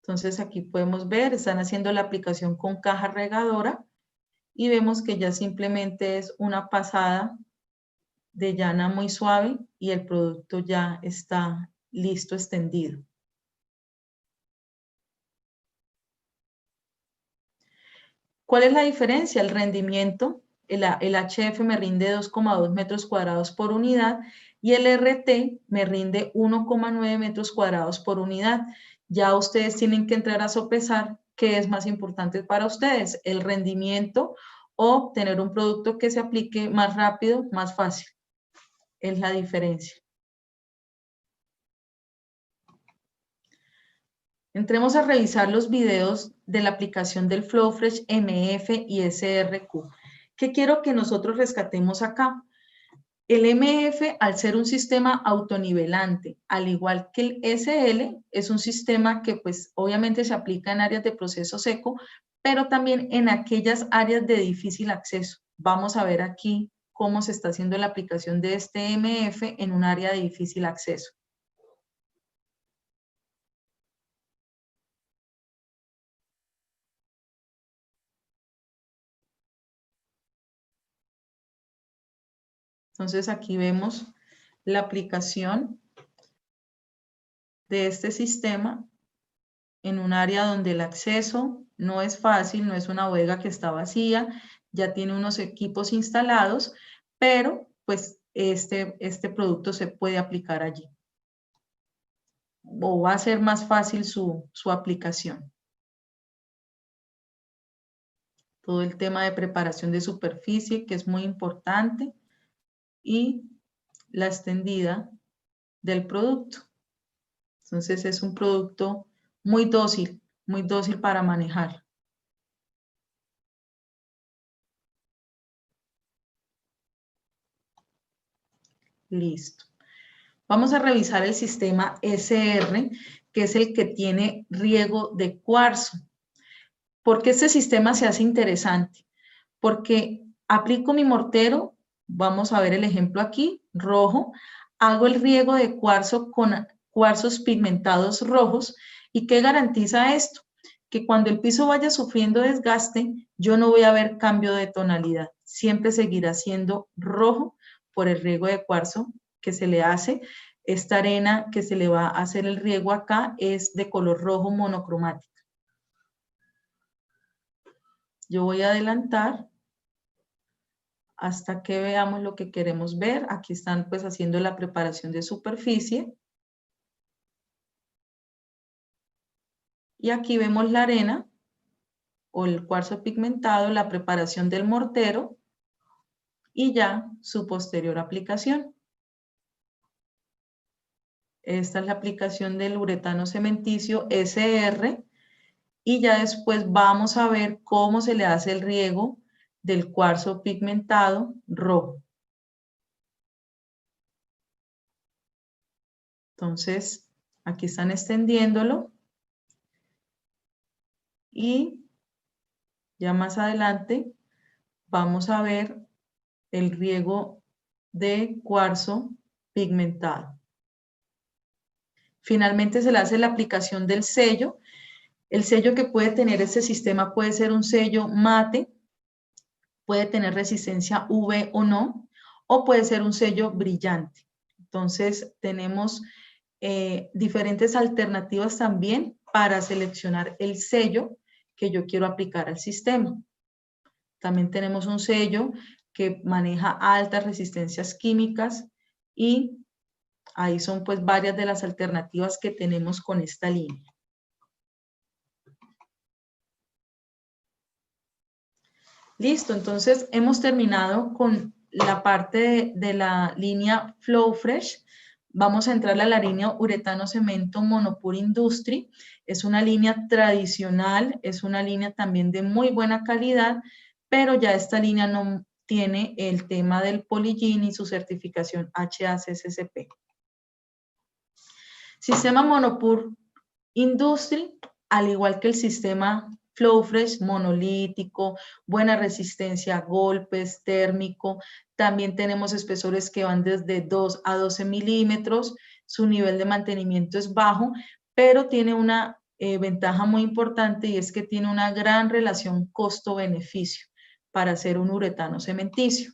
Speaker 2: Entonces aquí podemos ver, están haciendo la aplicación con caja regadora y vemos que ya simplemente es una pasada de llana muy suave y el producto ya está listo, extendido. ¿Cuál es la diferencia? El rendimiento, el HF me rinde 2,2 metros cuadrados por unidad y el RT me rinde 1,9 metros cuadrados por unidad. Ya ustedes tienen que entrar a sopesar qué es más importante para ustedes, el rendimiento o tener un producto que se aplique más rápido, más fácil. Es la diferencia. Entremos a revisar los videos de la aplicación del Flowfresh MF y SRQ. ¿Qué quiero que nosotros rescatemos acá? El MF, al ser un sistema autonivelante, al igual que el SL, es un sistema que pues obviamente se aplica en áreas de proceso seco, pero también en aquellas áreas de difícil acceso. Vamos a ver aquí cómo se está haciendo la aplicación de este MF en un área de difícil acceso. Entonces aquí vemos la aplicación de este sistema en un área donde el acceso no es fácil, no es una bodega que está vacía, ya tiene unos equipos instalados, pero pues este producto se puede aplicar allí. O va a ser más fácil su aplicación. todo el tema de preparación de superficie, que es muy importante, y la extendida del producto. Entonces es un producto muy dócil para manejar. Listo. Vamos a revisar el sistema SR, que es el que tiene riego de cuarzo. ¿Por qué este sistema se hace interesante? Porque aplico mi mortero, vamos a ver el ejemplo aquí, rojo, hago el riego de cuarzo con cuarzos pigmentados rojos. ¿Y qué garantiza esto? Que cuando el piso vaya sufriendo desgaste, yo no voy a ver cambio de tonalidad. Siempre seguirá siendo rojo por el riego de cuarzo que se le hace. Esta arena que se le va a hacer el riego acá es de color rojo monocromático. Yo voy a adelantar hasta que veamos lo que queremos ver. Aquí están pues haciendo la preparación de superficie. Y aquí vemos la arena o el cuarzo pigmentado, la preparación del mortero y ya su posterior aplicación. Esta es la aplicación del uretano cementicio SR y ya después vamos a ver cómo se le hace el riego del cuarzo pigmentado rojo. Entonces, aquí están extendiéndolo y ya más adelante vamos a ver el riego de cuarzo pigmentado. Finalmente se le hace la aplicación del sello. El sello que puede tener este sistema puede ser un sello mate, puede tener resistencia UV o no, o puede ser un sello brillante. Entonces tenemos diferentes alternativas también para seleccionar el sello que yo quiero aplicar al sistema. También tenemos un sello que maneja altas resistencias químicas y ahí son pues varias de las alternativas que tenemos con esta línea. Listo, entonces hemos terminado con la parte de la línea Flow Fresh. Vamos a entrar a la línea uretano cemento Monopur Industry. Es una línea tradicional, es una línea también de muy buena calidad, pero ya esta línea no tiene el tema del Polygiene y su certificación HACCP. Sistema Monopur Industry, al igual que el sistema Flow Fresh, monolítico, buena resistencia a golpes, térmico. También tenemos espesores que van desde 2 a 12 milímetros. Su nivel de mantenimiento es bajo, pero tiene una ventaja muy importante y es que tiene una gran relación costo-beneficio para hacer un uretano cementicio.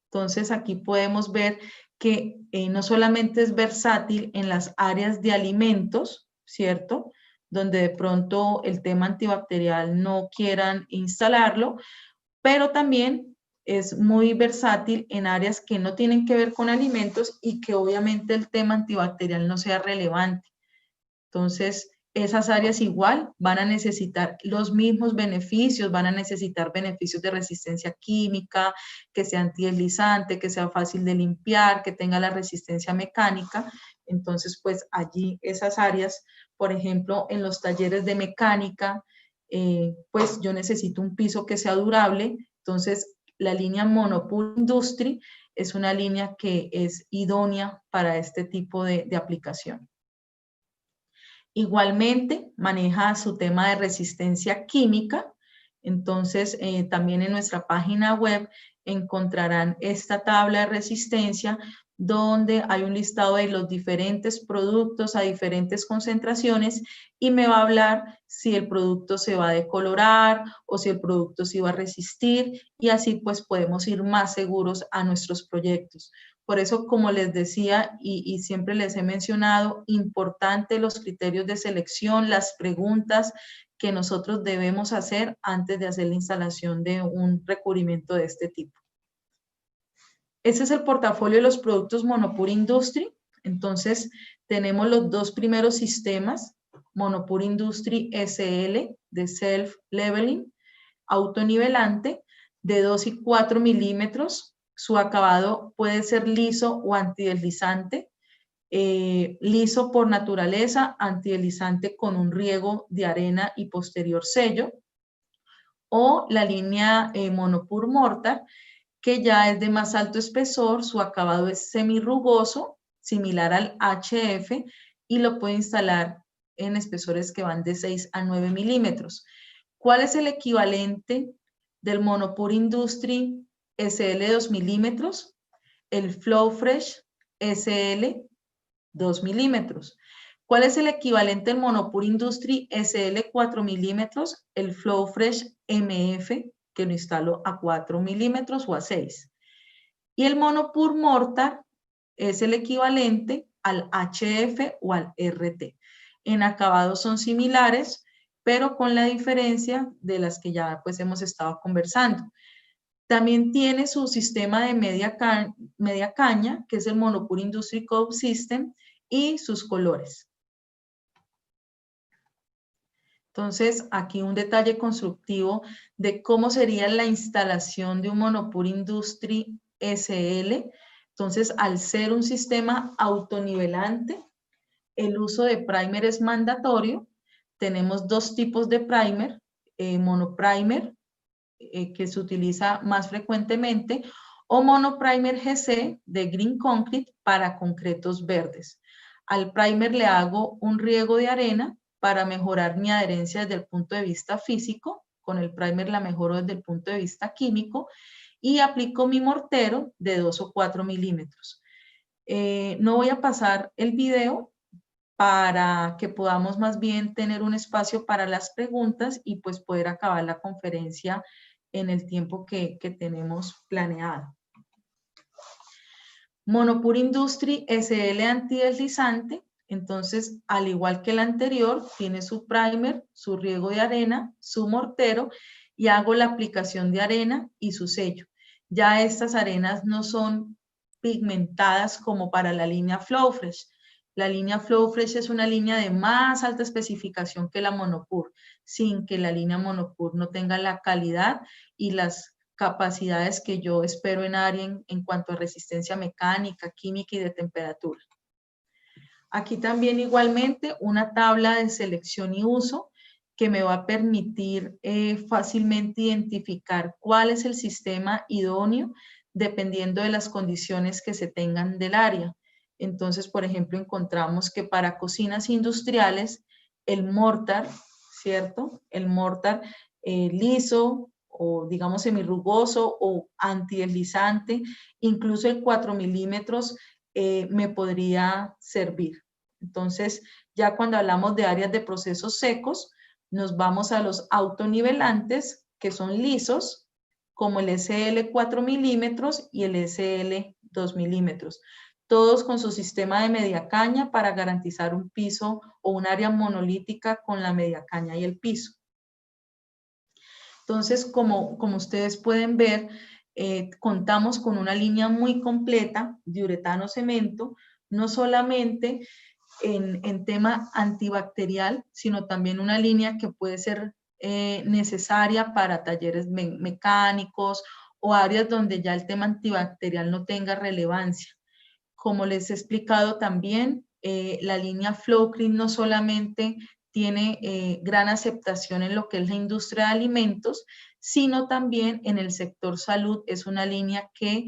Speaker 2: Entonces aquí podemos ver que no solamente es versátil en las áreas de alimentos, ¿cierto?, donde de pronto el tema antibacterial no quieran instalarlo, pero también es muy versátil en áreas que no tienen que ver con alimentos y que obviamente el tema antibacterial no sea relevante. Entonces, esas áreas igual van a necesitar los mismos beneficios, van a necesitar beneficios de resistencia química, que sea antideslizante, que sea fácil de limpiar, que tenga la resistencia mecánica. Entonces, pues allí esas áreas, por ejemplo, en los talleres de mecánica, pues yo necesito un piso que sea durable. Entonces, la línea Monopur Industry es una línea que es idónea para este tipo de aplicación. Igualmente maneja su tema de resistencia química, entonces también en nuestra página web encontrarán esta tabla de resistencia donde hay un listado de los diferentes productos a diferentes concentraciones y me va a hablar si el producto se va a decolorar o si el producto se va a resistir y así pues podemos ir más seguros a nuestros proyectos. Por eso, como les decía y siempre les he mencionado, importante los criterios de selección, las preguntas que nosotros debemos hacer antes de hacer la instalación de un recubrimiento de este tipo. Ese es el portafolio de los productos Monopur Industry. Entonces, tenemos los dos primeros sistemas, Monopur Industry SL de Self Leveling. autonivelante de 2 y 4 milímetros. Su acabado puede ser liso o antideslizante. Liso por naturaleza, antideslizante con un riego de arena y posterior sello. O la línea Monopur Mortar, que ya es de más alto espesor, su acabado es semirrugoso, similar al HF, y lo puede instalar en espesores que van de 6 a 9 milímetros. ¿Cuál es el equivalente del Monopur Industry SL 2 milímetros? El Flowfresh SL 2 milímetros. ¿Cuál es el equivalente del Monopur Industry SL 4 milímetros? El Flowfresh MF, que lo instalo a 4 milímetros o a 6. Y el Monopur Mortar es el equivalente al HF o al RT. En acabado son similares, pero con la diferencia de las que ya pues hemos estado conversando. También tiene su sistema de media caña, que es el Monopur Industry Cove System, y sus colores. Entonces, aquí un detalle constructivo de cómo sería la instalación de un Monopur Industry SL. Entonces, al ser un sistema autonivelante, el uso de primer es mandatorio. Tenemos dos tipos de primer, monoprimer, que se utiliza más frecuentemente, o monoprimer GC de Green Concrete para concretos verdes. Al primer le hago un riego de arena para mejorar mi adherencia desde el punto de vista físico. Con el primer la mejoro desde el punto de vista químico y aplico mi mortero de 2 o 4 milímetros. No voy a pasar el video para que podamos más bien tener un espacio para las preguntas y pues poder acabar la conferencia en el tiempo que tenemos planeado. Monopur Industry SL antideslizante. Entonces, al igual que el anterior, tiene su primer, su riego de arena, su mortero y hago la aplicación de arena y su sello. Ya estas arenas no son pigmentadas como para la línea Flowfresh. La línea Flowfresh es una línea de más alta especificación que la Monopur, sin que la línea Monopur no tenga la calidad y las capacidades que yo espero en área en cuanto a resistencia mecánica, química y de temperatura. Aquí también igualmente una tabla de selección y uso que me va a permitir fácilmente identificar cuál es el sistema idóneo dependiendo de las condiciones que se tengan del área. Entonces, por ejemplo, encontramos que para cocinas industriales, el mortar, ¿cierto? El mortar liso o digamos semirrugoso o antideslizante, incluso el 4 milímetros me podría servir. Entonces, ya cuando hablamos de áreas de procesos secos, nos vamos a los autonivelantes, que son lisos, como el SL 4 milímetros y el SL 2 milímetros. Todos con su sistema de media caña para garantizar un piso o un área monolítica con la media caña y el piso. Entonces, como ustedes pueden ver, contamos con una línea muy completa de uretano cemento, no solamente en tema antibacterial, sino también una línea que puede ser necesaria para talleres mecánicos o áreas donde ya el tema antibacterial no tenga relevancia. Como les he explicado también, la línea Flowcrete no solamente tiene gran aceptación en lo que es la industria de alimentos, sino también en el sector salud. Es una línea que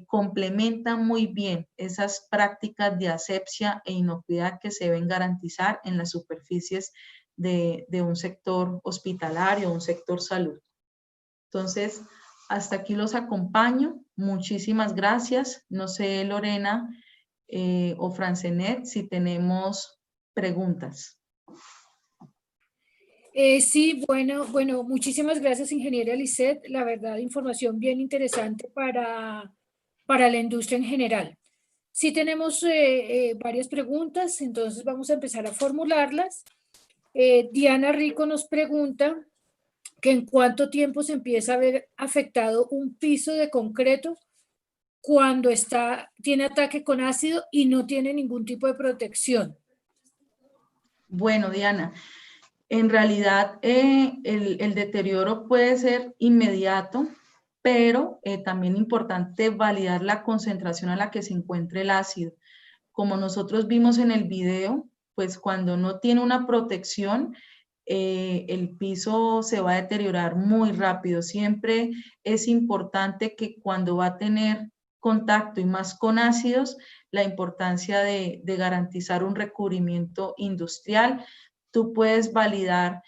Speaker 2: complementa muy bien esas prácticas de asepsia e inocuidad que se deben garantizar en las superficies de un sector hospitalario, un sector salud. Entonces, hasta aquí los acompaño. Muchísimas gracias. No sé, Lorena o Francenet, si tenemos preguntas.
Speaker 1: Sí, bueno, muchísimas gracias, ingeniera Lisset. La verdad, información bien interesante para la industria en general. Sí tenemos varias preguntas, entonces vamos a empezar a formularlas. Diana Rico nos pregunta que en cuánto tiempo se empieza a ver afectado un piso de concreto cuando tiene ataque con ácido y no tiene ningún tipo de protección.
Speaker 2: Bueno, Diana, En realidad, el deterioro puede ser inmediato, pero también es importante validar la concentración a la que se encuentra el ácido. Como nosotros vimos en el video, pues cuando no tiene una protección, el piso se va a deteriorar muy rápido. Siempre es importante que cuando va a tener contacto y más con ácidos, la importancia de garantizar un recubrimiento industrial. Tú puedes validar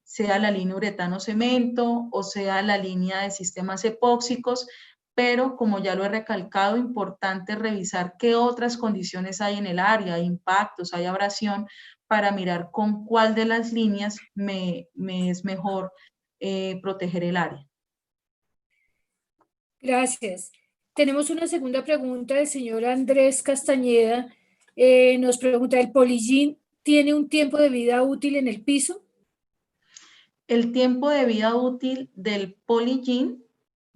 Speaker 2: sea la línea uretano cemento o sea la línea de sistemas epóxicos, pero como ya lo he recalcado, importante revisar qué otras condiciones hay en el área, hay impactos, hay abrasión, para mirar con cuál de las líneas me es mejor proteger el área.
Speaker 1: Gracias. Tenemos una segunda pregunta del señor Andrés Castañeda. Nos pregunta, ¿el Polygiene tiene un tiempo de vida útil en el piso?
Speaker 2: El tiempo de vida útil del Polygiene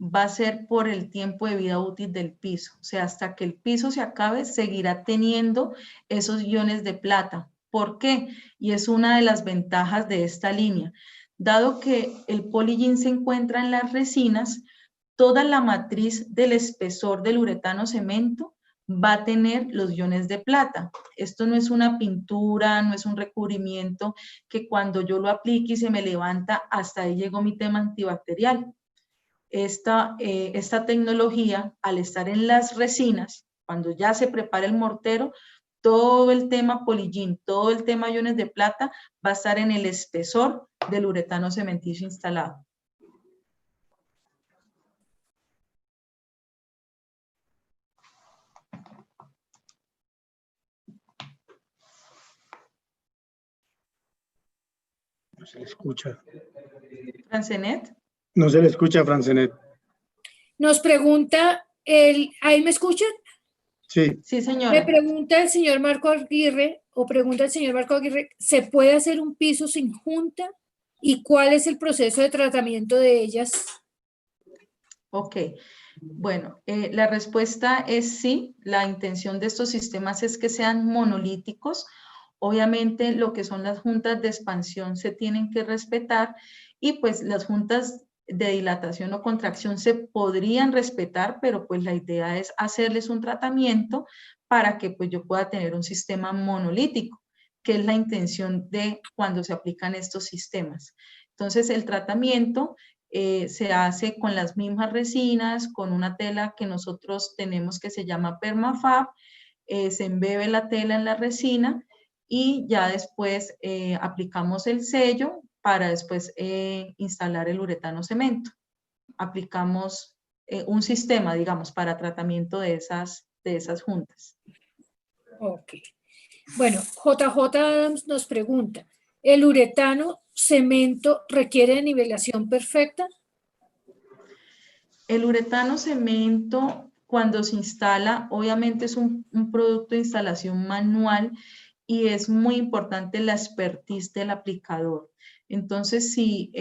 Speaker 2: va a ser por el tiempo de vida útil del piso. O sea, hasta que el piso se acabe, seguirá teniendo esos iones de plata. ¿Por qué? Y es una de las ventajas de esta línea. Dado que el Polygiene se encuentra en las resinas, toda la matriz del espesor del uretano cemento va a tener los iones de plata. Esto no es una pintura, no es un recubrimiento que cuando yo lo aplique y se me levanta, hasta ahí llegó mi tema antibacterial. Esta tecnología, al estar en las resinas, cuando ya se prepara el mortero, todo el tema Polygiene, todo el tema iones de plata va a estar en el espesor del uretano cementicio instalado.
Speaker 4: No se le escucha.
Speaker 2: ¿Francenet?
Speaker 4: No se le escucha, Francenet.
Speaker 1: Nos pregunta, ¿ahí me escuchan?
Speaker 4: Sí.
Speaker 2: Sí,
Speaker 1: Me
Speaker 2: señora.
Speaker 1: pregunta el señor Marco Aguirre, ¿se puede hacer un piso sin junta? ¿Y cuál es el proceso de tratamiento de ellas?
Speaker 2: Ok, bueno, la respuesta es sí. La intención de estos sistemas es que sean monolíticos. Obviamente lo que son las juntas de expansión se tienen que respetar y pues las juntas de dilatación o contracción se podrían respetar, pero pues la idea es hacerles un tratamiento para que pues yo pueda tener un sistema monolítico, que es la intención de cuando se aplican estos sistemas. Entonces el tratamiento se hace con las mismas resinas, con una tela que nosotros tenemos que se llama Permafab, se embebe la tela en la resina y ya después aplicamos el sello para después instalar el uretano cemento. Aplicamos un sistema, digamos, para tratamiento de esas juntas.
Speaker 1: Ok. Bueno, JJ Adams nos pregunta, ¿el uretano cemento requiere de nivelación perfecta?
Speaker 2: El uretano cemento, cuando se instala, obviamente es un producto de instalación manual y es muy importante la expertise del aplicador. Entonces, si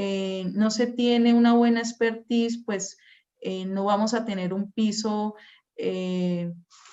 Speaker 2: no se tiene una buena expertise, pues no vamos a tener un piso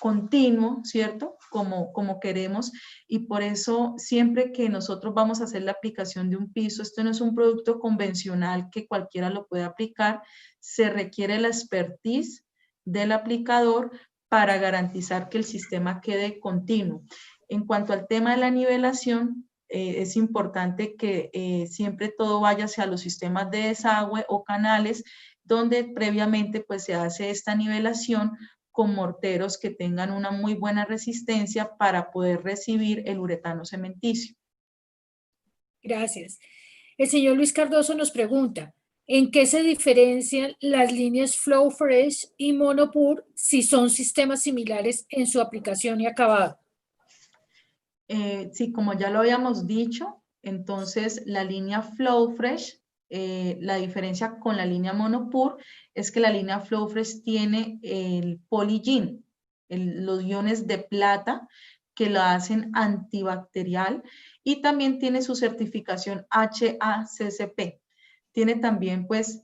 Speaker 2: continuo, ¿cierto? Como queremos. Y por eso, siempre que nosotros vamos a hacer la aplicación de un piso, esto no es un producto convencional que cualquiera lo pueda aplicar, se requiere la expertise del aplicador para garantizar que el sistema quede continuo. En cuanto al tema de la nivelación, es importante que siempre todo vaya hacia los sistemas de desagüe o canales donde previamente pues se hace esta nivelación con morteros que tengan una muy buena resistencia para poder recibir el uretano cementicio.
Speaker 1: Gracias. El señor Luis Cardoso nos pregunta, ¿en qué se diferencian las líneas Flow Fresh y Monopur si son sistemas similares en su aplicación y acabado?
Speaker 2: Sí, como ya lo habíamos dicho, entonces la línea Flow Fresh, la diferencia con la línea Monopur es que la línea Flow Fresh tiene el Polygiene, los iones de plata que la hacen antibacterial y también tiene su certificación HACCP. Tiene también pues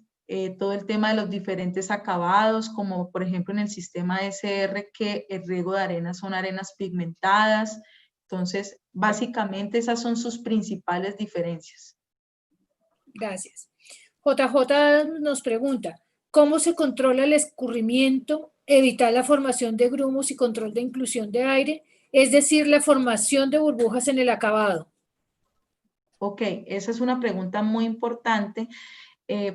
Speaker 2: todo el tema de los diferentes acabados, como por ejemplo en el sistema SR que el riego de arenas son arenas pigmentadas. Entonces, básicamente esas son sus principales diferencias.
Speaker 1: Gracias. JJ nos pregunta, ¿cómo se controla el escurrimiento, evitar la formación de grumos y control de inclusión de aire? Es decir, la formación de burbujas en el acabado.
Speaker 2: Ok, esa es una pregunta muy importante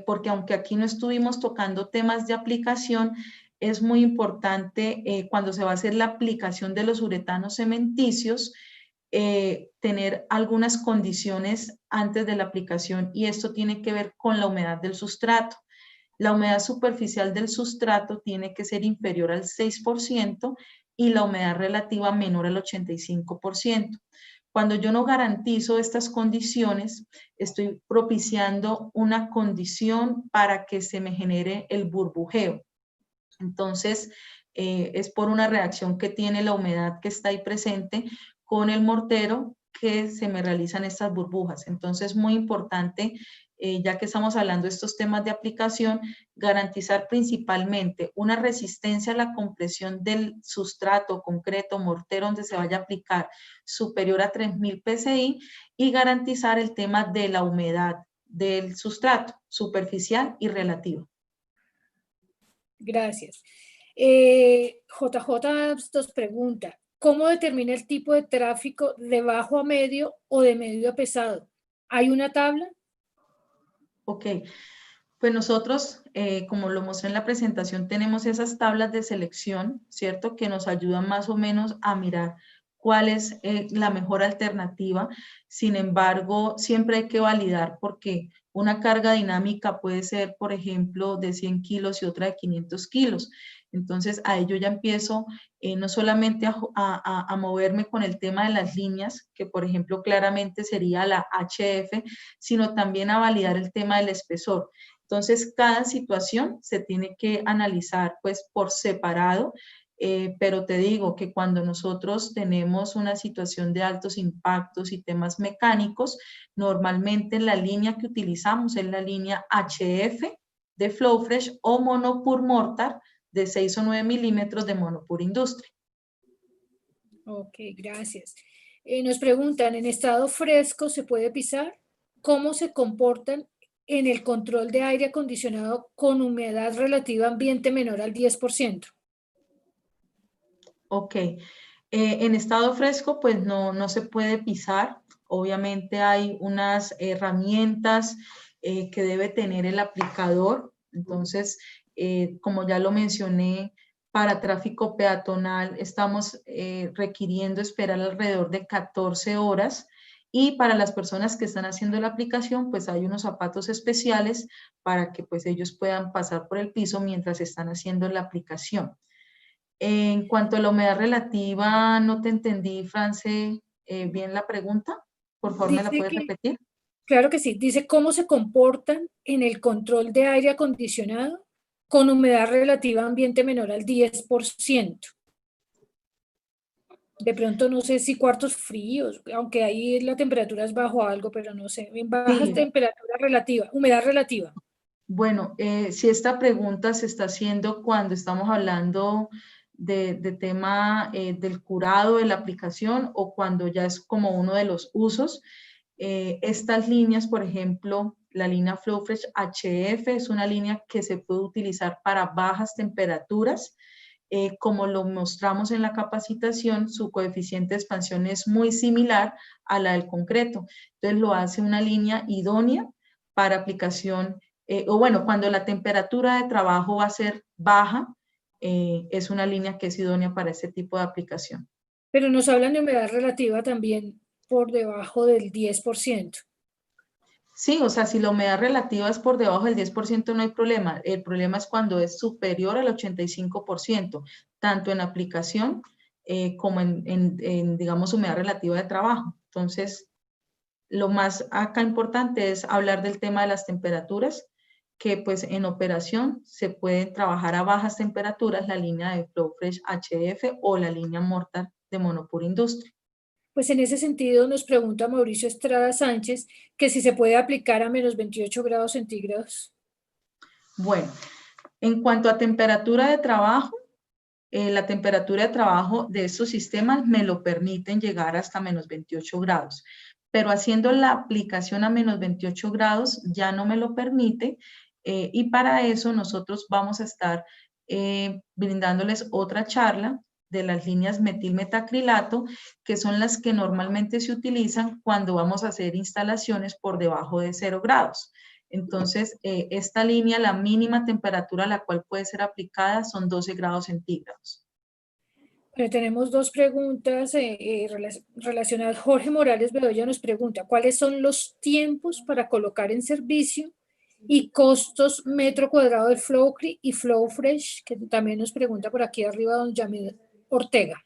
Speaker 2: porque aunque aquí no estuvimos tocando temas de aplicación, es muy importante cuando se va a hacer la aplicación de los uretanos cementicios, tener algunas condiciones antes de la aplicación y esto tiene que ver con la humedad del sustrato. La humedad superficial del sustrato tiene que ser inferior al 6% y la humedad relativa menor al 85%. Cuando yo no garantizo estas condiciones, estoy propiciando una condición para que se me genere el burbujeo. Entonces, es por una reacción que tiene la humedad que está ahí presente con el mortero que se me realizan estas burbujas. Entonces, muy importante, ya que estamos hablando de estos temas de aplicación, garantizar principalmente una resistencia a la compresión del sustrato, concreto, mortero, donde se vaya a aplicar superior a 3000 psi y garantizar el tema de la humedad del sustrato, superficial y relativa.
Speaker 1: Gracias. JJ nos pregunta, ¿cómo determina el tipo de tráfico de bajo a medio o de medio a pesado? ¿Hay una tabla?
Speaker 2: Ok, pues nosotros, como lo mostré en la presentación, tenemos esas tablas de selección, ¿cierto? Que nos ayudan más o menos a mirar cuál es la mejor alternativa. Sin embargo, siempre hay que validar porque una carga dinámica puede ser, por ejemplo, de 100 kilos y otra de 500 kilos. Entonces, ahí yo ya empiezo no solamente a moverme con el tema de las líneas, que por ejemplo claramente sería la HF, sino también a validar el tema del espesor. Entonces, cada situación se tiene que analizar pues por separado, pero te digo que cuando nosotros tenemos una situación de altos impactos y temas mecánicos, normalmente la línea que utilizamos es la línea HF de Flowfresh o Monopur Mortar de 6 o 9 milímetros de Monopur Industria.
Speaker 1: Ok, gracias. Nos preguntan, ¿en estado fresco se puede pisar? ¿Cómo se comportan en el control de aire acondicionado con humedad relativa ambiente menor al 10%?
Speaker 2: Ok, en estado fresco pues no se puede pisar. Obviamente hay unas herramientas que debe tener el aplicador. Entonces, como ya lo mencioné, para tráfico peatonal estamos requiriendo esperar alrededor de 14 horas y para las personas que están haciendo la aplicación pues hay unos zapatos especiales para que pues ellos puedan pasar por el piso mientras están haciendo la aplicación. En cuanto a la humedad relativa, no te entendí, France, bien la pregunta. Por favor, ¿me la
Speaker 1: Dice
Speaker 2: puedes
Speaker 1: que,
Speaker 2: repetir?
Speaker 1: claro que sí, dice cómo se comportan en el control de aire acondicionado con humedad relativa ambiente menor al 10%. De pronto no sé si cuartos fríos, aunque ahí la temperatura es bajo algo, pero no sé, en baja
Speaker 2: Sí,
Speaker 1: temperatura relativa, humedad relativa.
Speaker 2: bueno, si esta pregunta se está haciendo cuando estamos hablando de tema del curado de la aplicación o cuando ya es como uno de los usos, estas líneas, por ejemplo, la línea Flowfresh HF es una línea que se puede utilizar para bajas temperaturas. Como lo mostramos en la capacitación, su coeficiente de expansión es muy similar a la del concreto. Entonces lo hace una línea idónea para aplicación, o bueno, cuando la temperatura de trabajo va a ser baja, es una línea que es idónea para este tipo de aplicación.
Speaker 1: Pero nos hablan de humedad relativa también por debajo del 10%.
Speaker 2: Sí, o sea, si la humedad relativa es por debajo del 10% no hay problema. El problema es cuando es superior al 85%, tanto en aplicación como digamos, humedad relativa de trabajo. Entonces, lo más acá importante es hablar del tema de las temperaturas, que pues en operación se pueden trabajar a bajas temperaturas la línea de Flowfresh HF o la línea Mortar de Monopur Industria.
Speaker 1: Pues en ese sentido nos pregunta Mauricio Estrada Sánchez que si se puede aplicar a menos 28 grados centígrados.
Speaker 2: Bueno, en cuanto a temperatura de trabajo, la temperatura de trabajo de estos sistemas me lo permiten llegar hasta menos 28 grados. Pero haciendo la aplicación a menos 28 grados ya no me lo permite, y para eso nosotros vamos a estar brindándoles otra charla de las líneas metilmetacrilato, que son las que normalmente se utilizan cuando vamos a hacer instalaciones por debajo de 0 grados. Entonces, esta línea, la mínima temperatura a la cual puede ser aplicada son 12 grados centígrados.
Speaker 1: Bueno, tenemos dos preguntas relacionadas. Jorge Morales Bedoya nos pregunta, ¿cuáles son los tiempos para colocar en servicio y costos metro cuadrado de Flowcrete y Flowfresh? Que también nos pregunta por aquí arriba don Yamil Ortega.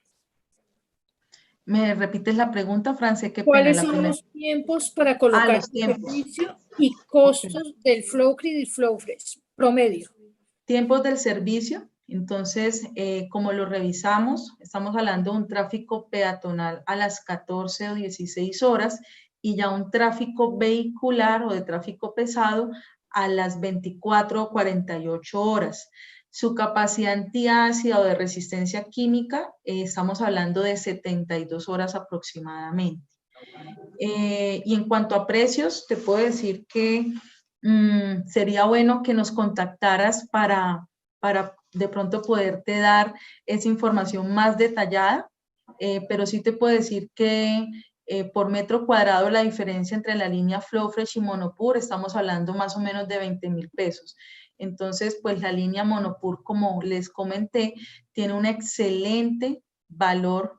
Speaker 2: ¿Me repites la pregunta, France? Qué pena.
Speaker 1: ¿Cuáles son los tiempos para colocar en servicio y costos del Flowcrete y Flowfresh? Promedio.
Speaker 2: Tiempos del servicio. Entonces, como lo revisamos, estamos hablando de un tráfico peatonal a las 14 o 16 horas y ya un tráfico vehicular o de tráfico pesado a las 24 o 48 horas. Su capacidad antiácida o de resistencia química, estamos hablando de 72 horas aproximadamente. Y en cuanto a precios, te puedo decir que sería bueno que nos contactaras para de pronto poderte dar esa información más detallada, pero sí te puedo decir que por metro cuadrado la diferencia entre la línea Flowfresh y Monopur, estamos hablando más o menos de 20,000 pesos. Entonces, pues la línea Monopur, como les comenté, tiene un excelente valor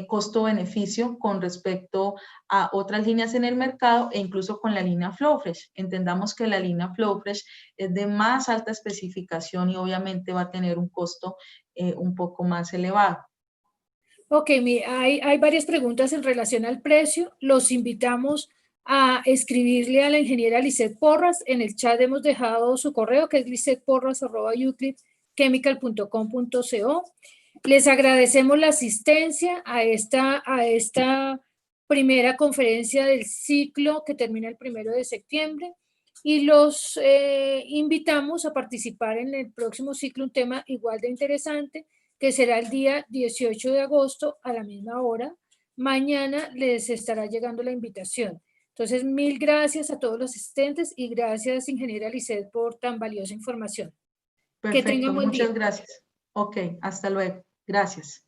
Speaker 2: costo-beneficio con respecto a otras líneas en el mercado e incluso con la línea Flowfresh. Entendamos que la línea Flowfresh es de más alta especificación y obviamente va a tener un costo un poco más elevado.
Speaker 1: Ok, hay varias preguntas en relación al precio. Los invitamos a escribirle a la ingeniera Lisette Porras. En el chat hemos dejado su correo, que es lisetporras@euclidchemical.com.co. Les agradecemos la asistencia a esta primera conferencia del ciclo que termina el 1 de septiembre y los invitamos a participar en el próximo ciclo, un tema igual de interesante, que será el día 18 de agosto a la misma hora. Mañana les estará llegando la invitación. Entonces, mil gracias a todos los asistentes y gracias, ingeniera Lisette, por tan valiosa información.
Speaker 2: Perfecto,
Speaker 1: Que tengan buen día.
Speaker 2: muchas gracias. Ok, hasta luego. Gracias.